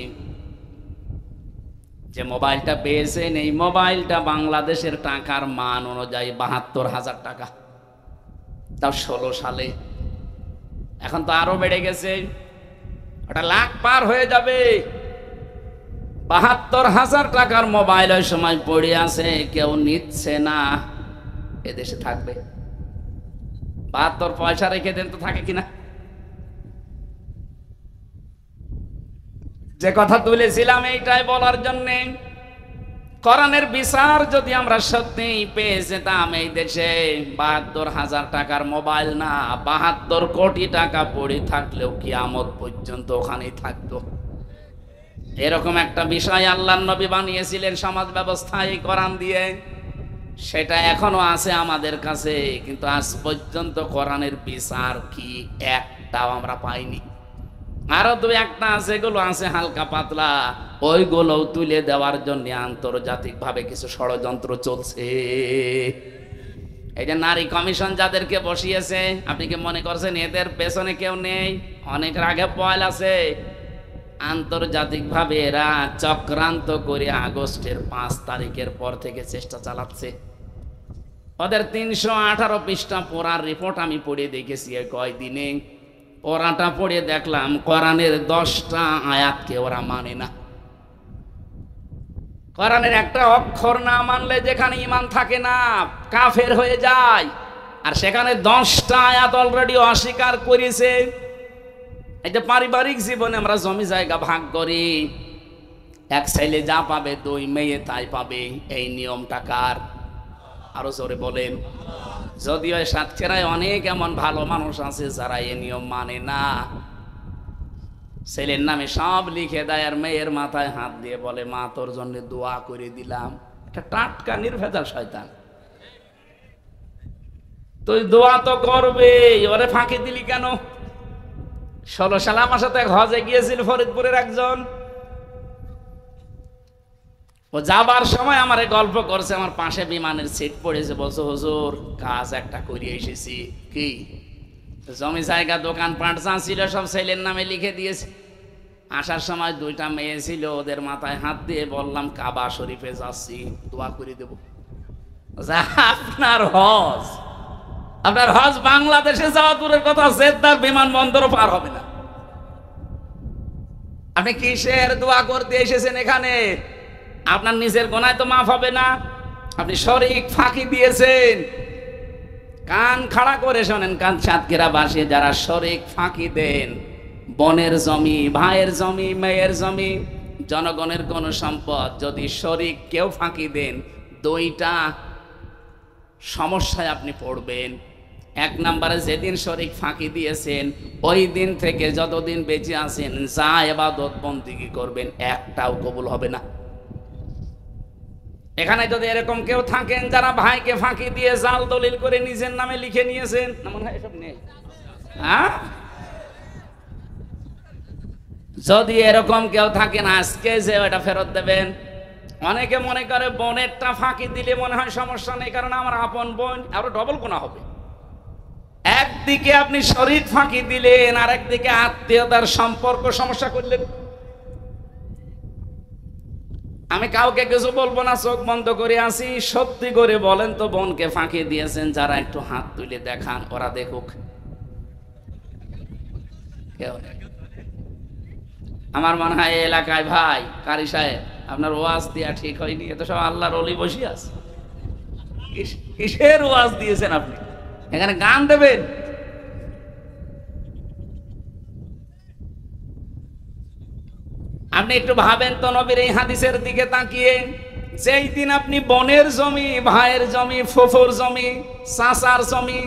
যে মোবাইলটা পেয়েছেন, এই মোবাইলটা বাংলাদেশের টাকার মান অনুযায়ী 72,000 টাকা, তাও 16 সালে। এখন তো আরো বেড়ে গেছে, ওটা লাখ পার হয়ে যাবে। 72,000 টাকার মোবাইল ওই সময় পড়ে আছে, কেউ নিচ্ছে না। এদেশে থাকবে? 72 পয়সা রেখে দেন তো থাকে কিনা? যে কথা তুলেছিলাম এইটাই বলার জন্যে, কোরআনের বিচার যদি আমরা সত্যি পেয়ে যেতাম এই দেশে ৭২,০০০ টাকার মোবাইল না ৭২ কোটি টাকা পড়ে থাকলেও কিয়ামত পর্যন্ত ওখানেই থাকতো। এরকম একটা বিষয় আল্লাহর নবী বানিয়েছিলেন সমাজ ব্যবস্থায় এই কোরআন দিয়ে, সেটা এখনো আছে আমাদের কাছে, কিন্তু আজ পর্যন্ত কোরআনের বিচার কি একটাও আমরা পাইনি। আরো দু একটা আছে, এগুলো আছে হালকা পাতলা, ওইগুলো তুলে দেওয়ার জন্য আন্তর্জাতিক ভাবে কিছু ষড়যন্ত্র চলছে। এই যে নারী কমিশন যাদেরকে বসিয়েছে, আপনি কি মনে করছেন এদের পেছনে কেউ নেই? অনেক আগে পয়লা আছে। আন্তর্জাতিক ভাবে এরা চক্রান্ত করে আগস্টের 5 তারিখের পর থেকে চেষ্টা চালাচ্ছে। ওদের 318 পৃষ্ঠা পড়ার রিপোর্ট আমি পড়ে দেখেছি এই কয়দিনে। ওরাটা পড়ে দেখলাম কোরআনের 10টা আয়াতকে ওরা মানে না। কোরআনের একটা অক্ষর না মানলে যেখানে ঈমান থাকে না, কাফের হয়ে যায়। আর সেখানে 10টা আয়াত অলরেডি অস্বীকার করেছে। এই যে পারিবারিক জীবনে আমরা জমি জায়গা ভাগ করি, এক ছেলে যা পাবে 2 মেয়ে তাই পাবে, এই নিয়মটা কার? আরো জোরে বলেন। যদিও সাতক্ষীরায় অনেক এমন ভালো মানুষ আছে যারা এই নিয়ম মানে না। ছেলের নামে সব লিখে দেয় আর মেয়ের মাথায় হাত দিয়ে বলে মা তোর জন্য দোয়া করে দিলাম। এটা টাটকা নির্ভেজাল শয়তান। তুই দোয়া তো করবে, ওরে ফাঁকি দিলি কেন? 16 সালে আমার সাথে হজে গিয়েছিল ফরিদপুরের একজন। ও যাবার সময় আমারে গল্প করছে, আমার পাশে বিমানের সিট পড়েছে, বলছে হুজুর কাজ একটা করে এসেছি। কি? জমি জায়গা দোকান পাট যা ছিল সব ছেলের নামে লিখে দিয়েছে। আসার সময় 2টা মেয়ে ছিল, ওদের মাথায় হাত দিয়ে বললাম কাবা শরীফে যাচ্ছি, দোয়া করে দেব। আপনার হজ বাংলাদেশে যাওয়া দূরের কথা, জেদ্দার বিমানবন্দরও পার হবে না। আপনি কিসের দোয়া করতে এসেছেন এখানে? আপনার নিজের গোনায় তো মাফ হবে না। আপনি শরীক ফাঁকি দিয়েছেন। কান খাড়া করে শোনেন, কান সাতক্ষীরা বাসী যারা শরীক ফাঁকি দেন, বোনের জমি, ভাইয়ের জমি, মেয়ের জমি, জনগণের কোন সম্পদ যদি শরীক কেউ ফাঁকি দেন, 2টা সমস্যায় আপনি পড়বেন। 1 নম্বরে যেদিন শরীক ফাঁকি দিয়েছেন ওই দিন থেকে যতদিন বেঁচে আছেন যা ইবাদত বন্দেগী করবেন একটাও কবুল হবে না। এখানে যদি এরকম কেউ থাকেন যারা ভাইকে ফাঁকি দিয়ে জাল দলিল করে নিজের নামে লিখে নিয়েছেন, না মনে হয় এসব নেই? হ্যাঁ, যদি এরকম কেউ থাকেন আজকে যে ওটা ফেরত দেবেন। অনেকে মনে করে বোনেরটা ফাঁকি দিলে মনে হয় সমস্যা নেই, কারণ আমার আপন বোন, আরো ডবল গুনাহ হবে। একদিকে আপনি শরীর ফাঁকি দিলেন, আর একদিকে আত্মীয়তার সম্পর্ক সমস্যা করলেন। আমি কাউকে কিছু বলবো না, চোখ বন্ধ করে আসি। সত্যি করে বলেন তো বোনকে ফাঁকি দিয়েছেন যারা? একটু হাত তুলে দেখান, ওরা দেখুক। কেউ নেই। আমার মনে হয় এই এলাকায় ভাই কারি সাহেব আপনার ওয়াজ দেয়া ঠিক হয়নি। এত সব আল্লাহর ওলি বসে আছে, কিসের ওয়াজ দিয়েছেন আপনি? এখানে গান দেবেন? আপনি একটু ভাবেন তো নবীর এই হাদিসের দিকে তাকিয়ে, যেই দিন আপনি বোনের জমি, ভাইয়ের জমি, ফুফুর জমি, চাচার জমি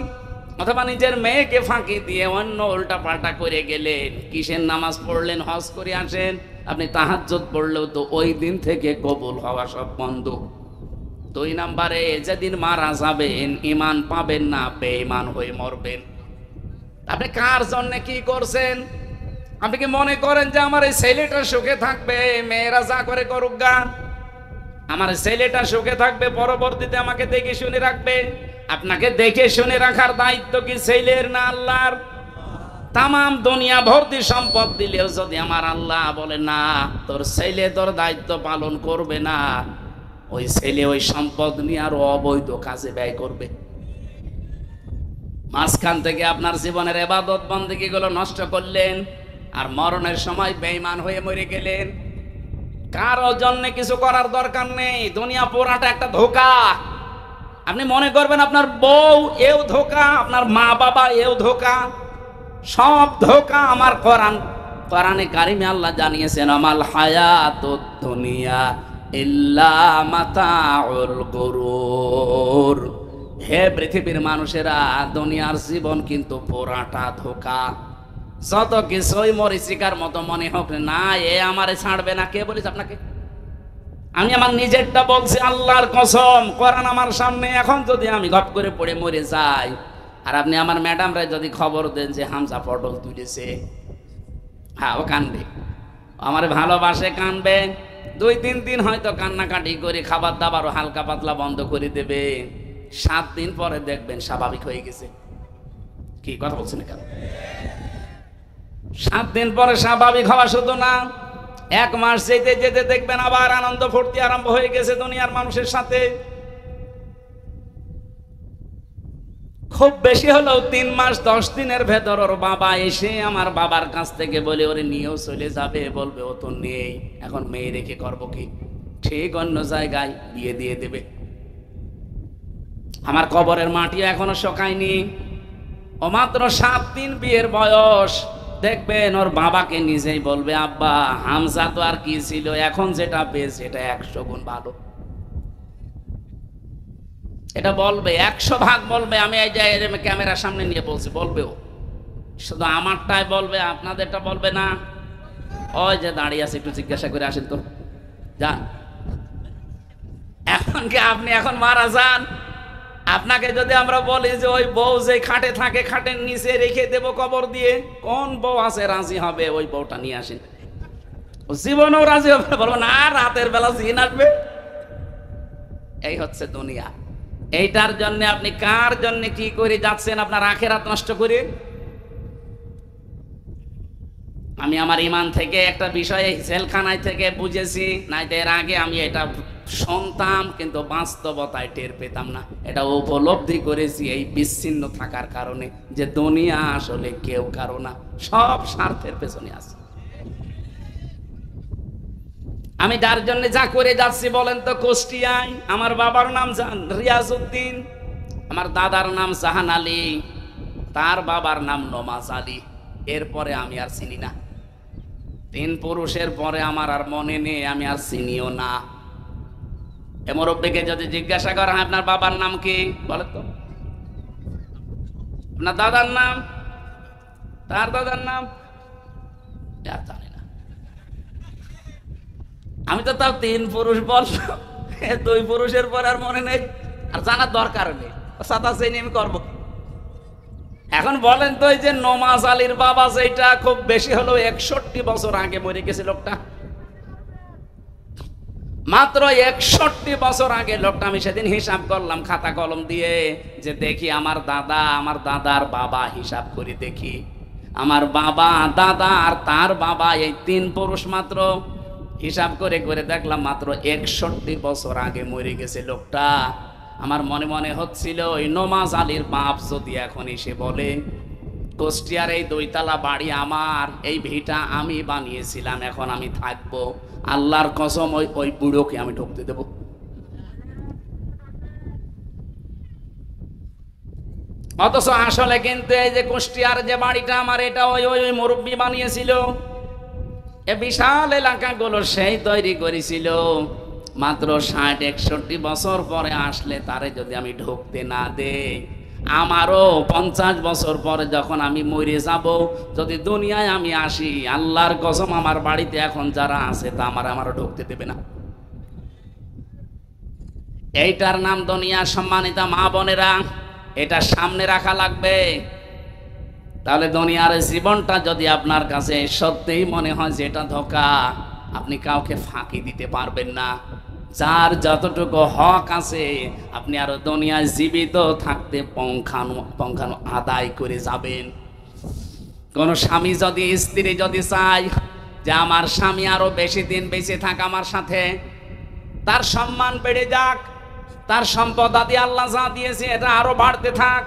অথবা নিজের মেয়েকে ফাঁকি দিয়ে অন্য উল্টা পাল্টা করে গেলেন, কিসের নামাজ পড়লেন, হজ করে আসেন, আপনি তাহাজ্জুদ পড়লেও তো ওই দিন থেকে কবুল হওয়া সব বন্ধ। 2 নম্বরে যেদিন মারা যাবেন ঈমান পাবেন না, বেঈমান হয়ে মরবেন। আপনি কার জন্য কি করছেন? আপনি কি মনে করেন যে আমার এই ছেলেটা সুখে থাকবে, মেয়েরা যা করে করুক গা, আমার ছেলেটা সুখে থাকবে, পরবর্তীতে আমাকে দেখে শুনে রাখবে? আপনাকে দেখে শুনে রাখার দায়িত্ব কি ছেলের না আল্লাহর? তামাম দুনিয়া ভর্তি সম্পদ দিলেও যদি আমার আল্লাহ বলে না তোর ছেলে তোর দায়িত্ব পালন করবে না, ওই ছেলে ওই সম্পদ নিয়ে আরো অবৈধ কাজে ব্যয় করবে। মাঝখান থেকে আপনার জীবনের ইবাদত বন্দেগী গুলো নষ্ট করলেন, আর মরণের সময় বেঈমান হয়ে মরে গেলেন। কারো জন্য কিছু করার দরকার নেই। দুনিয়া পুরাটা একটা ধোঁকা। আপনি মনে করবেন আপনার বউ এও ধোঁকা, আপনার মা বাবা এও ধোঁকা, সব ধোঁকা। আমার কোরআনে কারিমে আল্লাহ জানিয়েছেন আমাল হায়াতুদ দুনিয়া ইল্লা মাতাউল গুরুর। হে পৃথিবীর মানুষেরা, দুনিয়ার জীবন কিন্তু পুরাটা ধোঁকা। যত কিছুই মরিচিকার মতো মনে হোক না, এ আমারে ছাড়বে না। কে বলিস আপনাকে? আমি আমার নিজেরটা বলছি, আল্লাহর কসম, কোরআন আমার সামনে। এখন যদি আমি গপ করে পড়ে মরে যাই, আর আপনি আমার ম্যাডামরা যদি খবর দেন যে হামজা পটল তুলেছে, হ্যাঁ, ও কানবে, আমার ভালোবাসে, কানবে। 2-3 দিন হয়তো কান্নাকাটি করে খাবার দাবারও হালকা পাতলা বন্ধ করে দেবে। 7 দিন পরে দেখবেন স্বাভাবিক হয়ে গেছে। কি কথা বলছেন কেন? 7 দিন পরে স্বাভাবিক হওয়া শুধু না, 1 মাস যেতে যেতে দেখবেন আবার আনন্দ ফুর্তি আরম্ভ হয়ে গেছে দুনিয়ার মানুষের সাথে। খুব বেশি হলেও 3 মাস 10 দিনের ভেতর ওর বাবা এসে আমার বাবার কাছ থেকে বলে ওরে নিয়েও চলে যাবে, বলবে ও তো নেই, এখন মেয়ে রেখে করবো কি, ঠিক অন্য জায়গায় বিয়ে দিয়ে দেবে। আমার কবরের মাটি এখনো শোকায়নি। ও মাত্র 7 দিন বিয়ের বয়স। দেখবেন ওর বাবাকে নিজেই বলবে, আব্বা, হামজা তো আর কি ছিল, এখন যেটা পেয়েছে এটা 100 গুণ ভালো। এটা বলবে, 100 ভাগ বলবে। আমি এই যে ক্যামেরার সামনে নিয়ে বলছি, বলবেও। শুধু আমারটাই বলবে, আপনাদেরটা বলবে না। ওই যে দাঁড়িয়ে আছে, একটু জিজ্ঞাসা করে আসেন তো, যান। এখন কি আপনি এখন মারা যান, আপনাকে যদি আমরা বলি যে ওই বউ যে খাটে থাকে, খাটের নিচে রেখে দেব কবর দিয়ে, কোন বউ আছে রাজি হবে ওই বউটা নিয়ে আসেন? জীবনেও রাজি হবে? বলবো না, রাতের বেলা জিন আসবে। এই হচ্ছে দুনিয়া। এইটার জন্য আপনি কার জন্য কি করে যাচ্ছেন? আপনার আখিরাত নষ্ট করে। আমি আমার ইমান থেকে একটা বিষয় জেলখানায় থেকে বুঝেছি, নাই তো এর আগে আমি এটা শুনতাম, কিন্তু বাস্তবতায় টের পেতাম না। এটা উপলব্ধি করেছি এই বিচ্ছিন্ন থাকার কারণে, যে দুনিয়া আসলে কেউ কারো না, সব স্বার্থের পেছনে আছে। আমি যার জন্য যা করে যাচ্ছি বলেন তো, কুষ্টিয়ায় আমার বাবার নাম রিয়াজউদ্দিন, আমার দাদার নাম জাহান আলী, তার বাবার নাম নমাজ আলী। এরপরে আমি আর চিনি না। 3 পুরুষের পরে আমার আর মনে নেই, আমি আর চিনিও না। এ মুরব্বিকে যদি জিজ্ঞাসা করা হয় আপনার বাবার নাম কি, বলে তো আপনার দাদার নাম, তার দাদার নাম জানি না। আমি তো তাও 3 পুরুষ বললাম, 2 পুরুষের পর আর মনে নেই, আর জানার দরকার নেই। সাদা শ্রেণী আমি করবো। এখন বলেন তো, এই যে নমাজ আলীর বাবা, যেটা খুব বেশি হলো 61 বছর আগে মরে গেছে লোকটা, মাত্র 61 বছর আগে লোকটা। আমি সেদিন হিসাব করলাম খাতা কলম দিয়ে, যে দেখি আমার দাদা, আমার দাদার বাবা, হিসাব করে দেখি আমার বাবা, দাদা আর তার বাবা, এই 3 পুরুষ মাত্র। হিসাব করে করে দেখলাম মাত্র 61 বছর আগে মরে গেছে লোকটা। আমার মনে মনে হচ্ছিল, ওই নমাজ আলীর বাপ যদি এখন এসে বলে, কুষ্টিয়ার এই 2 তলা বাড়ি আমার, এই ভিটা আমি বানিয়েছিলাম, এখন আমি থাকবো, আল্লাহর কসম ওই বুড়োকে আমি ঢুকতে দেব। অথচ আসলে কিন্তু এই যে কুষ্টিয়ার যে বাড়িটা আমার, এটা ওই মুরব্বী বানিয়েছিল। এ বিশাল এলাকাগুলো সেই তৈরি করেছিল। মাত্র 60-61 বছর পরে আসলে তারে যদি আমি ঢুকতে না দেই, আমারও 50 বছর পরে যখন আমি মরে যাব, যদি দুনিয়ায় আমি আসি, আল্লাহর কসম আমার বাড়িতে এখন যারা আছে তা আমারও ঢুকতে দেবে না। এইটার নাম দুনিয়া। সম্মানিতা মা বোনেরা, এটা সামনে রাখা লাগবে। তাহলে দুনিয়ার জীবনটা যদি আপনার কাছে সত্যিই মনে হয় যে এটা ধোঁকা, আপনি কাউকে ফাঁকি দিতে পারবেন না। যার যতটুকু হক আছে, আপনি আরো দুনিয়ায় জীবিত থাকতে পঙ্খানো আদায় করে যাবেন। কোন স্বামী যদি, স্ত্রী যদি চায় যে আমার স্বামী আরো বেশি দিন বেঁচে থাক আমার সাথে, তার সম্মান বেড়ে যাক, তার সম্পদ আদি আল্লাহ যা দিয়েছে এটা আরো বাড়তে থাক,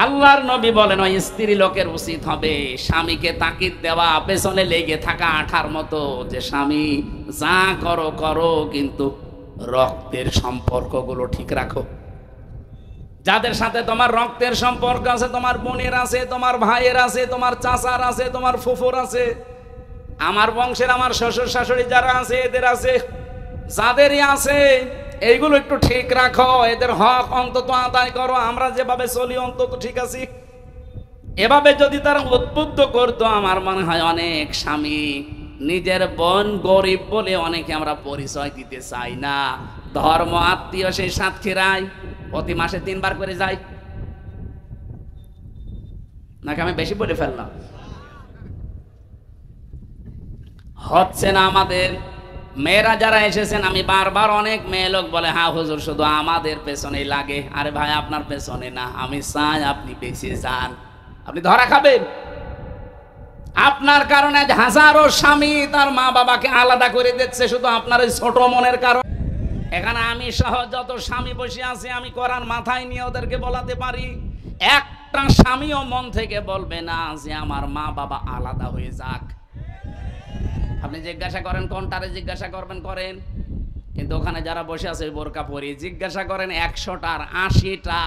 আল্লাহর নবী বলেন ওই স্ত্রী লোকের উচিত হবে স্বামীকে তাকিদ দেওয়া, পেছনে লেগে থাকা আঠার মতো, যে স্বামী যা করো করো, কিন্তু রক্তের সম্পর্কগুলো ঠিক রাখো। যাদের সাথে তোমার রক্তের সম্পর্ক আছে, তোমার বোনের আছে, তোমার ভাইয়ের আছে, তোমার চাচার আছে, তোমার ফুফুর আছে, আমার বংশের আমার শ্বশুর শাশুড়ি যারা আছে এদের আছে, যাদেরই আছে এইগুলো একটু ঠিক রাখো, এদের হক অন্তত আদায় করো। আমরা যেভাবে চলি অন্তত ঠিক আছি। এভাবে যদি তারা উদ্বুদ্ধ করতো, আমার মনে হয় অনেক স্বামী নিজের বোন গরিব বলে অনেকে আমরা পরিচয় দিতে চাই না। ধর্ম আত্মীয় সেই সাতক্ষীরায় প্রতি মাসে 3 বার করে যায়। নাকি আমি বেশি বলে ফেললাম? হচ্ছে না আমাদের মেয়েরা যারা এসেছেন, আমি বারবার অনেক মেয়ে লোক বলে, হ্যাঁ হুজুর শুধু আমাদের পেছনেই লাগে। আরে ভাই, আপনার পেছনে না, আমি চাই আপনি বেঁচে যান। আপনি ধরা খাবেন। আপনার কারণে হাজারো স্বামী তার মা বাবাকে আলাদা করে দিচ্ছে, শুধু আপনার ওই ছোট মনের কারণ। এখানে আমি সহ যত স্বামী বসে আছে, আমি কোরআন মাথায় নিয়ে ওদেরকে বলাতে পারি, একটা স্বামীও মন থেকে বলবে না যে আমার মা বাবা আলাদা হয়ে যাক। আপনি জিজ্ঞাসা করেন, কোনটারে জিজ্ঞাসা করবেন করেন, কিন্তু ওখানে যারা বসে আছে বোরকা পরে জিজ্ঞাসা করেন 100টার 80টা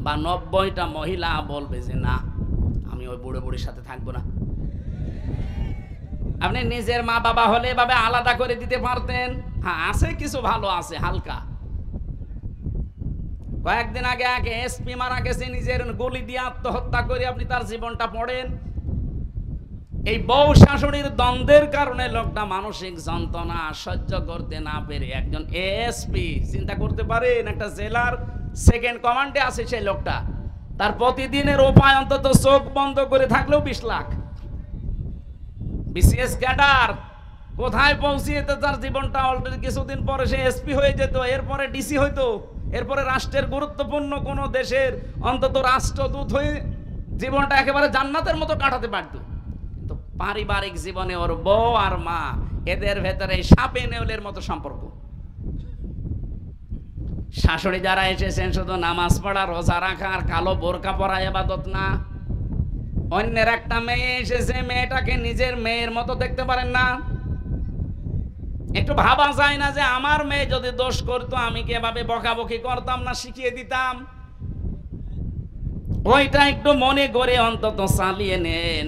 বা 90টা মহিলা বলবে যে না, আমি ওই বুড়ো বুড়ির সাথে থাকবো না। আপনি নিজের মা বাবা হলে এভাবে আলাদা করে দিতে পারতেন। হ্যাঁ, আছে কিছু ভালো আছে হালকা। কয়েকদিন আগে এক এসপি মারা গেছে নিজের গুলি দিয়ে আত্মহত্যা করে, আপনি তার জীবনটা পড়েন। এই বউ শাশুড়ির দ্বন্দ্বের কারণে লোকটা মানসিক যন্ত্রণা সহ্য করতে না পেরে একজন এসপি, চিন্তা করতে পারেন, একটা জেলার সেকেন্ড কমান্ডে আছে সেই লোকটা, তার প্রতিদিনের উপায় অন্তত চোখ বন্ধ করে থাকলেও 20 লাখ। বিসিএস ক্যাডার কোথায় পৌঁছিয়ে তার জীবনটা অলরেডি কিছুদিন পরে সে এসপি হয়ে যেত, এরপরে ডিসি হইতো, এরপরে রাষ্ট্রের গুরুত্বপূর্ণ কোন দেশের অন্তত রাষ্ট্রদূত হয়ে জীবনটা একেবারে জান্নাতের মতো কাটাতে পারত। কিন্তু পারিবারিক জীবনে ওর বউ আর মা, এদের ভেতরে সাপে নেউলের মতো সম্পর্ক। শাশুড়ি যারা এসেছেন শুধু নামাজ পড়া, রোজা রাখা আর কালো বোরকা পরা ইবাদত না। অন্যের একটা মেয়ে এসেছে, মেয়েটাকে নিজের মেয়ের মতো দেখতে পারেন না। একটু ভাবা যায় না যে আমার মেয়ে যদি দোষ করতো আমি কি এভাবে বকাবকি করতাম না, শিখিয়ে দিতাম? ওইটা একটু মনে করে অন্তত চালিয়ে নেন।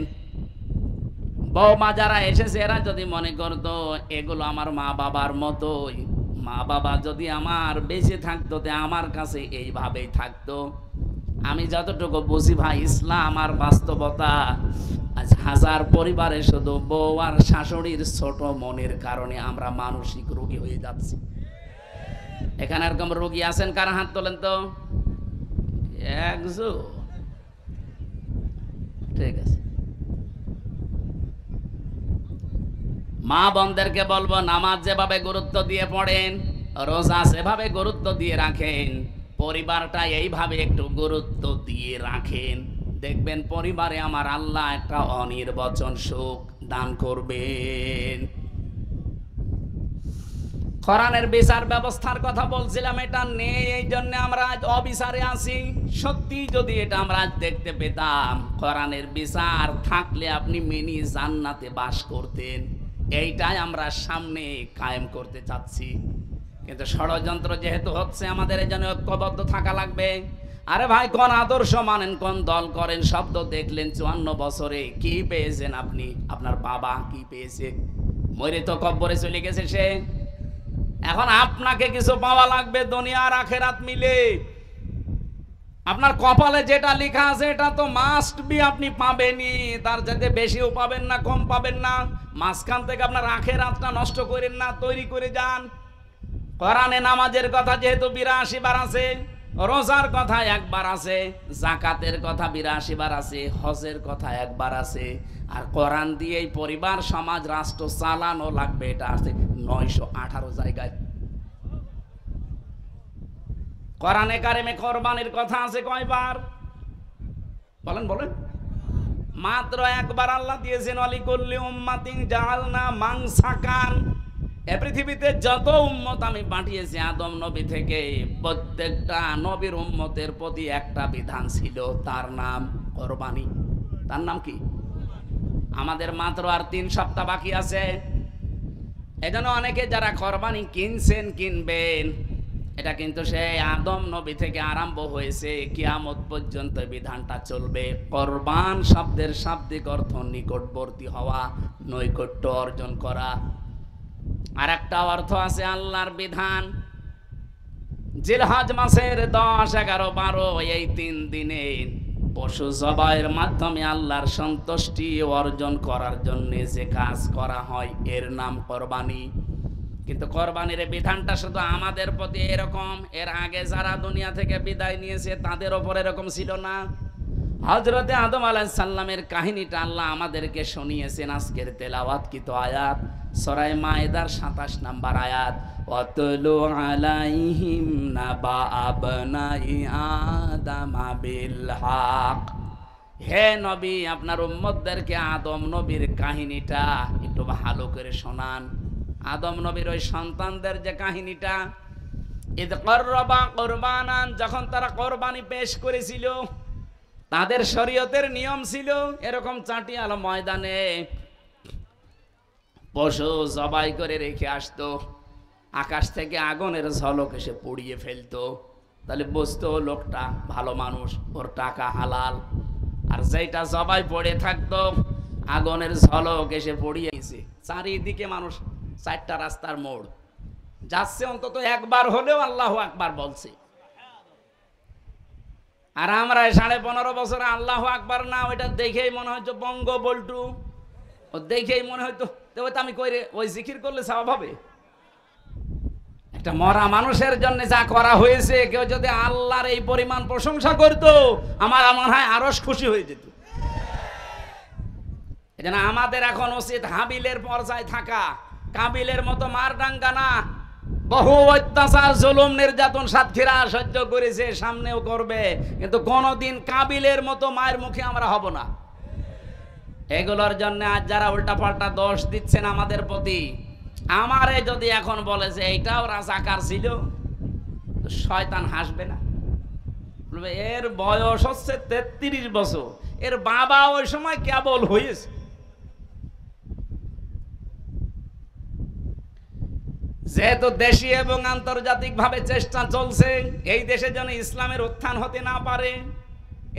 বৌমা যারা এসেছে এরা যদি মনে করতো এগুলো আমার মা বাবার মতোই, মা বাবা যদি আমার বেঁচে থাকতো আমার কাছে এইভাবেই থাকতো। আমি যতটুকু বুঝি ভাই, ইসলাম আর বাস্তবতা, আজ হাজার পরিবারে শুধু বউ আর শাশুড়ির ছোট মনের কারণে আমরা মানসিক রোগী হয়ে যাচ্ছি। এখানে এরকম রোগী আছেন? কার হাত তোলেন তো। একজন, ঠিক আছে। মা বোনদেরকে বলবো, নামাজ যেভাবে গুরুত্ব দিয়ে পড়েন, রোজা সেভাবে গুরুত্ব দিয়ে রাখেন, পরিবারটা এইভাবে একটু গুরুত্ব দিয়ে রাখেন, দেখবেন পরিবারে আমার আল্লাহ একটা অনির্বচন সুখ দান করবেন। কোরআনের বিচার ব্যবস্থার কথা বলছিলাম, এটা নেই, এই জন্য আমরা আজ অবিচারে আছি। সত্যি যদি এটা আমরা আজ দেখতে পেতাম, কোরআনের বিচার থাকলে আপনি মিনি জান্নাতে বাস করতেন। এইটাই আমরা সামনে কায়েম করতে চাচ্ছি, কিন্তু ষড়যন্ত্র যেহেতু হচ্ছে, আমাদের এই জন্য ঐক্যবদ্ধ থাকা লাগবে। আরে ভাই, কোন আদর্শ মানেন, কোন দল করেন, শব্দ দেখলেন 54 বছরে, কি পেয়েছেন আপনি? আপনার বাবা কি পেয়েছে? মরে তো কব্বরে চলে গেছে সে। এখন আপনাকে কিছু পাওয়া লাগবে দুনিয়া আর আখেরাত মিলে। আপনার কপালে যেটা লেখা আছে এটা তো মাস্ট বি আপনি পাবেনই, তার যাতে বেশিও পাবেন না, কম পাবেন না। মাঝখান থেকে আপনার আখেরাতটা নষ্ট করেন না, তৈরি করে যান। কোরআনে নামাজের কথা যেহেতু 82 বার আছে, রোজার কথা 1 বার আছে, যাকাতের কথা 82 বার আছে, হজের কথা 1 বার আছে, আর কোরআন দিয়েই পরিবার সমাজ রাষ্ট্র চালানো লাগবে, এটা আছে 918 জায়গায়। কোরআনে কারিমে কোরবানির কথা আছে কয়বার? বলেন বলেন। মাত্র 1 বার আল্লাহ দিয়েছেন, ওয়ালিকুল্লি উম্মাতিন জাআলনা মানসাকান। এই পৃথিবীতে যত উম্মত আমি পাঠিয়েছি আদম নবী থেকে, প্রত্যেকটা নবীর উম্মতের প্রতি একটা বিধান ছিল, তার নাম কোরবানি। তার নাম কি? আমাদের মাত্র আর 3 সপ্তাহ বাকি আছে। এজন্য অনেকে যারা কোরবানি কিনছেন, কিনবেন, এটা কিন্তু সেই আদম নবী থেকে আরম্ভ হয়েছে, কিয়ামত পর্যন্ত বিধানটা চলবে। কোরবান শব্দের শাব্দিক অর্থ নিকটবর্তী হওয়া, নৈকট্য অর্জন করা। আর একটা অর্থ আছে আল্লাহর বিধান। জিলহজ মাসের 10, 11, 12 এই 3 দিনে পশু জবাইয়ের মাধ্যমে আল্লাহর সন্তুষ্টি অর্জন করার জন্য যে কাজ করা হয় এর নাম কোরবানি। কিন্তু কোরবানির বিধানটা শুধু আমাদের প্রতি এরকম, এর আগে যারা দুনিয়া থেকে বিদায় নিয়েছে তাদের ওপর এরকম ছিল না। হযরতে আদম আলাইহিস সালামের কাহিনীটা আল্লাহ আমাদেরকে শুনিয়েছেন আজকের তেলাওয়াতকৃত আয়াত সূরা মায়েদার 27 নম্বর আয়াত, ওয়াতলু আলাইহিম নাবা আবনাই আদম বিল হক। হে নবী, আপনার উম্মতদেরকে আদম নবীর কাহিনীটা একটু ভালো করে শোনান। আদম নবীর ওই সন্তানদের যে কাহিনীটা, ইদ করবা কুরবানান, যখন তারা কোরবানি পেশ করেছিল, তাদের শরীয়তের নিয়ম ছিল এরকম চাটিয়াল ময়দানে পশু জবাই করে রেখে আসতো, আকাশ থেকে আগুনের ঝলক এসে পুড়িয়ে ফেলতো, তাহলে বুঝতো লোকটা ভালো মানুষ, ওর টাকা হালাল। আর যেটা জবাই পড়ে থাকতো আগুনের ঝলক এসে পড়িয়ে গেছে। চারিদিকে মানুষ, 4টা রাস্তার মোড় যাচ্ছে, অন্তত একবার হলেও আল্লাহু আকবার বলছে। আর আমরা 15.5 বছরে আল্লাহু আকবার না, ওইটা দেখেই মনে হয়তো বঙ্গ বল্টু, ও দেখেই মনে হয়তো আমি কইরে ওই জিকির করলে সওয়াব হবে। একটা মরা মানুষের জন্য যা করা হয়েছে, কেউ যদি আল্লাহর এই পরিমাণ প্রশংসা করতো আমার মনে হয় আরো খুশি হয়ে যেত। এজন্য আমাদের এখন উচিত হাবিলের পর্যায়ে থাকা, কাবিলের মতো মারডাঙ্গা না। বহু অত্যাচার, জুলুম, নির্যাতন সাতক্ষীরা সহ্য করেছে, সামনেও করবে, কিন্তু কোনোদিন কাবিলের মতো মায়ের মুখে আমরা হব না। এগুলোর জন্য আজ যারা উল্টাপাল্টা দোষ দিচ্ছেন আমাদের প্রতি, আমারে যদি এখন বলে যে এইটাও রাজাকার ছিল, শয়তান হাসবে না? বলবে এর বয়স হচ্ছে 33 বছর, এর বাবা ওই সময় কেবল হয়েছে। যেহেতু দেশীয় এবং আন্তর্জাতিক ভাবে চেষ্টা চলছে এই দেশে যেন ইসলামের উত্থান হতে না পারে,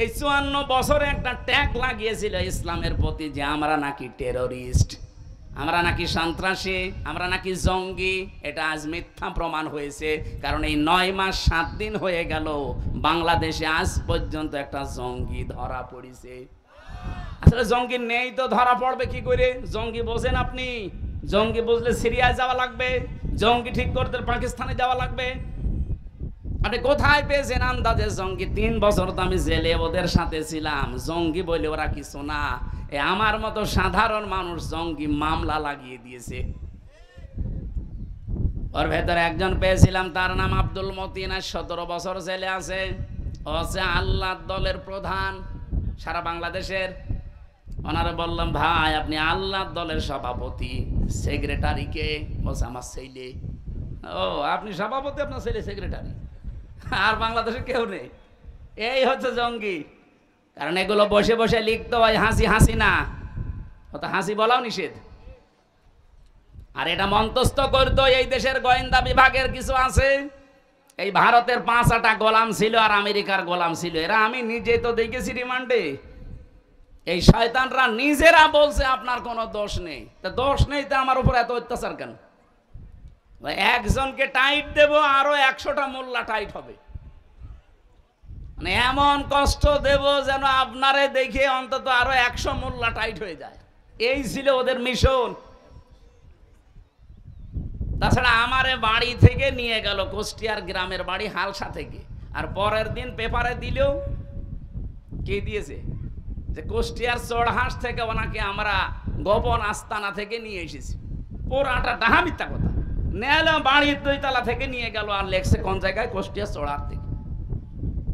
এই 54 বছরে একটা ট্যাগ লাগিয়েছিল ইসলামের প্রতি যে আমরা নাকি টেররিস্ট, আমরা নাকি সন্ত্রাসী, আমরা নাকি জঙ্গি। এটা আজ মিথ্যা প্রমাণ হয়েছে, কারণ এই 9 মাস 7 দিন হয়ে গেল বাংলাদেশে আজ পর্যন্ত একটা জঙ্গি ধরা পড়েছে। আসলে জঙ্গি নেই তো ধরা পড়বে কি করে? জঙ্গি বোঝেন আপনি? জঙ্গি বুঝলে সিরিয়ায় যাওয়া লাগবে, জঙ্গি ঠিক করতে পাকিস্তানে যাওয়া লাগবে। আপনি কোথায় পেয়েছেন আন্দাজে জঙ্গি? 3 বছর তো আমি জেলে ওদের সাথে ছিলাম, জঙ্গি বলে ওরা কিছু না। আমার মতো সাধারণ মানুষ জঙ্গি মামলা লাগিয়ে দিয়েছে। ওর ভেতরে একজন পেয়েছিলাম, তার নাম আব্দুল মতিন, 17 বছর জেলে আছে। ও হচ্ছে আল্লাহর দলের প্রধান সারা বাংলাদেশের। ওনারে বললাম, ভাই আপনি আল্লাহর দলের সভাপতি, সেক্রেটারি কে? বলছে আমার ছেলে। ও আপনি সভাপতি, আপনার ছেলে সেক্রেটারি, আর বাংলাদেশে কেউ নেই। এই হচ্ছে জঙ্গি। কারণ এগুলো বসে বসে লিখতে হয় হাসি হাসি না, অত হাসি বলাও নিষেধ। আর এটা মন্তস্থ করতো এই দেশের গোয়েন্দা বিভাগের কিছু আছে। এই ভারতের 5টা গোলাম ছিল আর আমেরিকার গোলাম ছিল, এরা আমি নিজে তো দেখেছি রিমান্ডে। এই শয়তানরা নিজেরা বলছে আপনার কোনো দোষ নেই। তা দোষ নেই তো আমার উপর এত অত্যাচার কেন? একজনকে টাইট দেব, আরো 100টা মোল্লা টাইট হবে। মানে এমন কষ্ট দেব যেন আপনারে দেখে অন্তত আরো 100 মোল্লা টাইট হয়ে যায়। এই ছিল ওদের মিশন। তাছাড়া আমারে বাড়ি থেকে নিয়ে গেল, কুষ্টিয়ার গ্রামের বাড়ি হালসা থেকে, আর পরের দিন পেপারে দিলেও কি দিয়েছে যে কুষ্টিয়ার চড়হাঁস থেকে ওনাকে আমরা গোপন আস্তানা থেকে নিয়ে এসেছি। পুরাটা ডাহা মিথ্যা কথা। নেলে বাড়ির 2 তলা থেকে নিয়ে গেল, আর লেখছে কোন জায়গায়, কুষ্টিয়ার চড়হাঁস থেকে।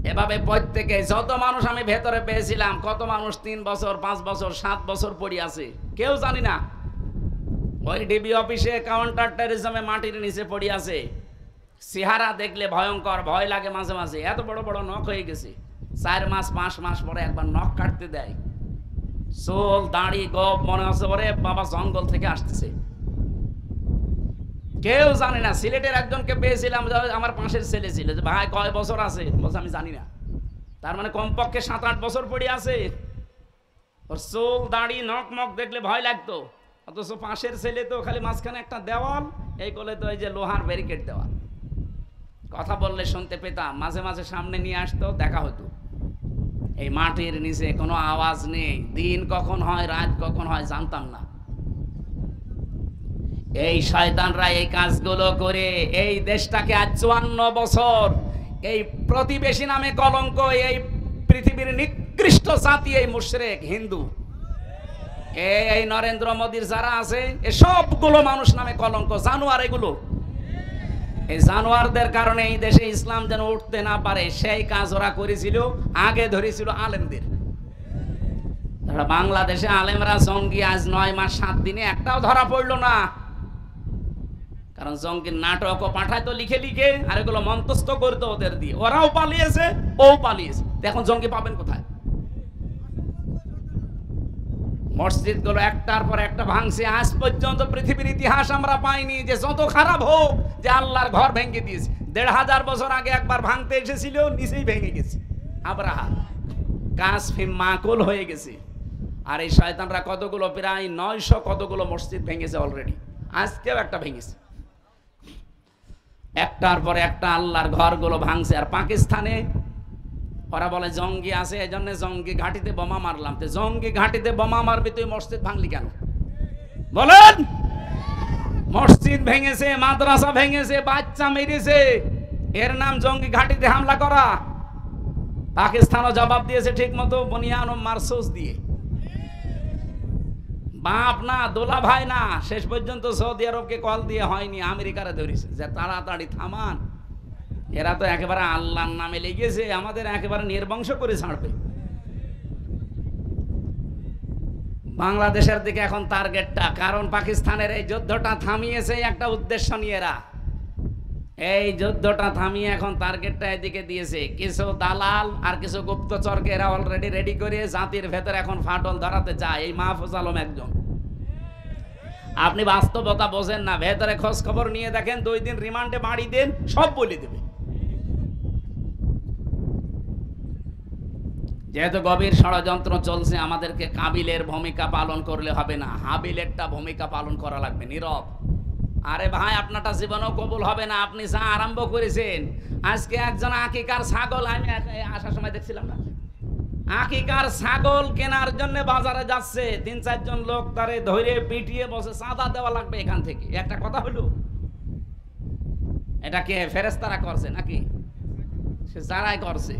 এভাবে প্রত্যেকে, যত মানুষ আমি ভেতরে পেয়েছিলাম, কত মানুষ 3 বছর 5 বছর 7 বছর পড়ে আছে কেউ জানি না। ওই ডিবি অফিসে কাউন্টার টেরিজমে মাটির নিচে পড়ে আছে। চেহারা দেখলে ভয়ঙ্কর, ভয় লাগে মাঝে মাঝে। এত বড় বড় নখ হয়ে গেছে। 4 মাস 5 মাস পরে একবার নখ কাটতে দেয়, চুল দাড়ি গোপ, মনে হচ্ছে ওরে বাবা জঙ্গল থেকে আসতেছে। কেউ জানে না। সিলেটের একজনকে পেয়েছিলাম, আমার পাশের ছেলে ছিল, যে ভাই কয় বছর আছে? বলছে আমি জানি না। তার মানে কমপক্ষে 7-8 বছর পড়ে আছে। ওর চুল দাড়ি নখ মখ দেখলে ভয় লাগতো, অথচ পাশের ছেলে তো খালি মাঝখানে একটা দেওয়াল, এই কোলে তো এই যে লোহার ব্যারিকেড দেওয়া, কথা বললে শুনতে পেতাম, মাঝে মাঝে সামনে নিয়ে আসতো, দেখা হতো। এই মাটির নিচে কোনো আওয়াজ নেই, দিন কখন হয় রাত কখন হয় জানতাম না। এই শয়তানরা এই কাজগুলো করে এই দেশটাকে আজ 54 বছর এই প্রতিবেশী নামে কলঙ্ক, এই পৃথিবীর নিকৃষ্ট জাতি এই মুশরিক হিন্দু, এই নরেন্দ্র মোদীর যারা আছে এই সবগুলো মানুষ নামে কলঙ্ক, জানোয়ার এগুলো। এই জানোয়ারদের কারণে এই দেশে ইসলাম যেন উঠতে না পারে সেই কাজ ওরা করেছিল। আগে ধরেছিল আলেমদের। বাংলাদেশে আলেমরা জঙ্গি আজ 9 মাস 7 দিনে একটাও ধরা পড়লো না, কারণ জঙ্গির নাটকও পাঠাইতো লিখে লিখে, আর এগুলো মন্তস্থ করতো ওদের দিয়ে, ওরাও পালিয়েছে ও পালিয়েছে। এখন জঙ্গি পাবেন কোথায়? মসজিদ গুলো একটার পর একটা ভাঙছে। আজ পর্যন্ত পৃথিবীর ইতিহাস আমরা পাইনি যে যত খারাপ হোক যে আল্লাহর ঘর ভেঙে দিয়েছে। 1500 বছর আগে একবার ভাঙতে এসেছিল, নিচেই ভেঙে গেছে। আব্রাহা কাসফি মাকুল হয়ে গেছে। আর এই শয়তানরা কতগুলো, প্রায় 900 কতগুলো মসজিদ ভেঙেছে অলরেডি, আজকেও একটা ভেঙেছে। একটার পর একটা আল্লাহর ঘরগুলো ভাঙছে। আর পাকিস্তানে ওরা বলে জঙ্গি আছে, এই জন্য জঙ্গি ঘাটিতে বোমা মারলাম। তো জঙ্গি ঘাটিতে বোমা মারবি, তুই মসজিদ ভাঙলি কেন বলেন? মসজিদ ভেঙেছে, মাদ্রাসা ভেঙেছে, বাচ্চা মেরেছে, এর নাম জঙ্গি ঘাটিতে হামলা করা? পাকিস্তানও জবাব দিয়েছে ঠিক মতো, বুনিয়ান ও মারসুস দিয়ে। বাপ না, দোলা ভাই না, শেষ পর্যন্ত সৌদি আরবকে কল দিয়ে হয়নি, আমেরিকারে ধরেছে যে তাড়াতাড়ি থামান, এরা তো একেবারে আল্লাহর নামে লেগেছে, আমাদের একেবারে নির্বংশ করে ছাড়বে। বাংলাদেশের দিকে এখন টার্গেটটা, কারণ পাকিস্তানের এই যুদ্ধটা থামিয়েছে একটা উদ্দেশ্য নিয়ে। এরা এই যুদ্ধটা থামিয়ে এখন টার্গেটটা এদিকে দিয়েছে। কিছু দালাল আর কিছু গুপ্তচরকে এরা অলরেডি রেডি করে জাতির ভেতরে এখন ফাটল ধরাতে চায়। এই মাহফুজ আলম একজন। আপনি বাস্তবতা বোঝেন না, ভেতরে খোঁজ খবর নিয়ে দেখেন, 2 দিন রিমান্ডে বাড়ি দেন, সব বলে দেবে। যেহেতু গভীর ষড়যন্ত্র চলছে, আমাদেরকে কাবিলের ভূমিকা পালন করলে হবে না, হাবিলেরটা ভূমিকা পালন করা লাগবে, নীরব। আরে ভাই, আপনারটা জীবনেও কবুল হবে না, আপনি যা আরম্ভ করেছেন। আজকে একজন আকিকার ছাগল, আমি আসার সময় দেখছিলাম না, আকিকার ছাগল কেনার জন্য বাজারে যাচ্ছে, 3-4 জন লোক তারে ধরে পিটিয়ে বসে চাঁদা দেওয়া লাগবে এখান থেকে। একটা কথা হলো, এটা কে ফেরেশতারা করছে নাকি? সে যারাই করছে।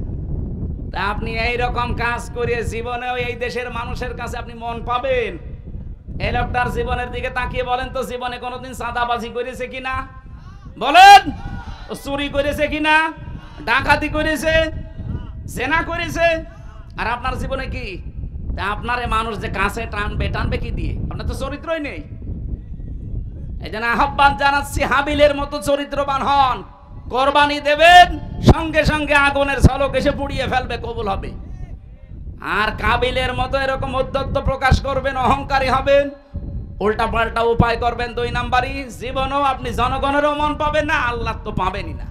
তা আপনি এইরকম কাজ করে জীবনেও এই দেশের মানুষের কাছে আপনি মন পাবেন? এই লোকটার জীবনের দিকে তাকিয়ে বলেন তো, জীবনে কোনোদিন চাঁদাবাজি করেছে কিনা বলেন? চুরি করেছে কিনা? ডাকাতি করেছে? জেনা করেছে? আর আপনার জীবনে কি? আপনার মানুষ যে কাছে টানবে, টানবে কি দিয়ে? আপনার তো চরিত্রই নেই। এই জন্য আহ্বান জানাচ্ছি, হাবিলের মতো চরিত্রবান হন, কোরবানি দেবেন, সঙ্গে সঙ্গে আগুনের ঝলক এসে পুড়িয়ে ফেলবে, কবুল হবে। আর কাবিলের মতো এরকম উদ্ধত্ত প্রকাশ করবেন, অহংকারী হবেন, উল্টা পাল্টা উপায় করবেন, 2 নাম্বারই, জীবনেও আপনি জনগণেরও মন পাবেন না, আল্লাহ তো পাবেনই না।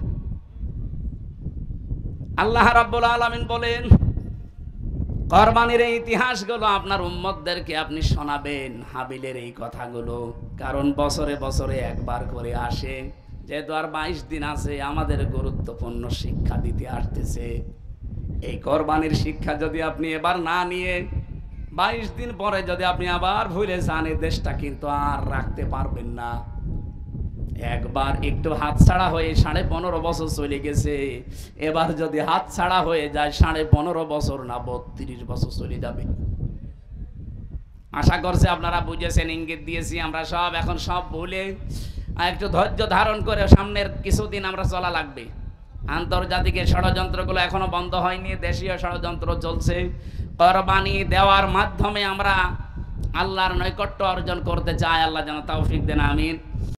আল্লাহ রাব্বুল আলামিন বলেন, কোরবানির এই ইতিহাসগুলো আপনার উম্মতদেরকে আপনি শোনাবেন, হাবিলের এই কথাগুলো, কারণ বছরে বছরে একবার করে আসে। যেহেতু আর 22 দিন আছে, আমাদের গুরুত্বপূর্ণ শিক্ষা দিতে আসতেছে। এই কোরবানির শিক্ষা যদি আপনি এবার না নিয়ে 22 দিন পরে যদি আপনি আবার ভুলে যান, এই দেশটা কিন্তু আর রাখতে পারবেন না। একবার একটু হাতছাড়া হয়ে 15.5 বছর চলে গেছে, এবার যদি হাতছাড়া হয়ে যায় 15.5 বছর না 32 বছর চলে যাবে। আশা করছি আপনারা বুঝেছেন, ইঙ্গিত দিয়েছি আমরা সব। এখন সব ভুলে একটু ধৈর্য ধারণ করে সামনের কিছুদিন আমরা চলা লাগবে। আন্তর্জাতিক ষড়যন্ত্রগুলো এখনো বন্ধ হয়নি, দেশীয় ষড়যন্ত্র চলছে। কোরবানি দেওয়ার মাধ্যমে আমরা আল্লাহর নৈকট্য অর্জন করতে চাই। আল্লাহ যেন তৌফিক দেন, আমিন।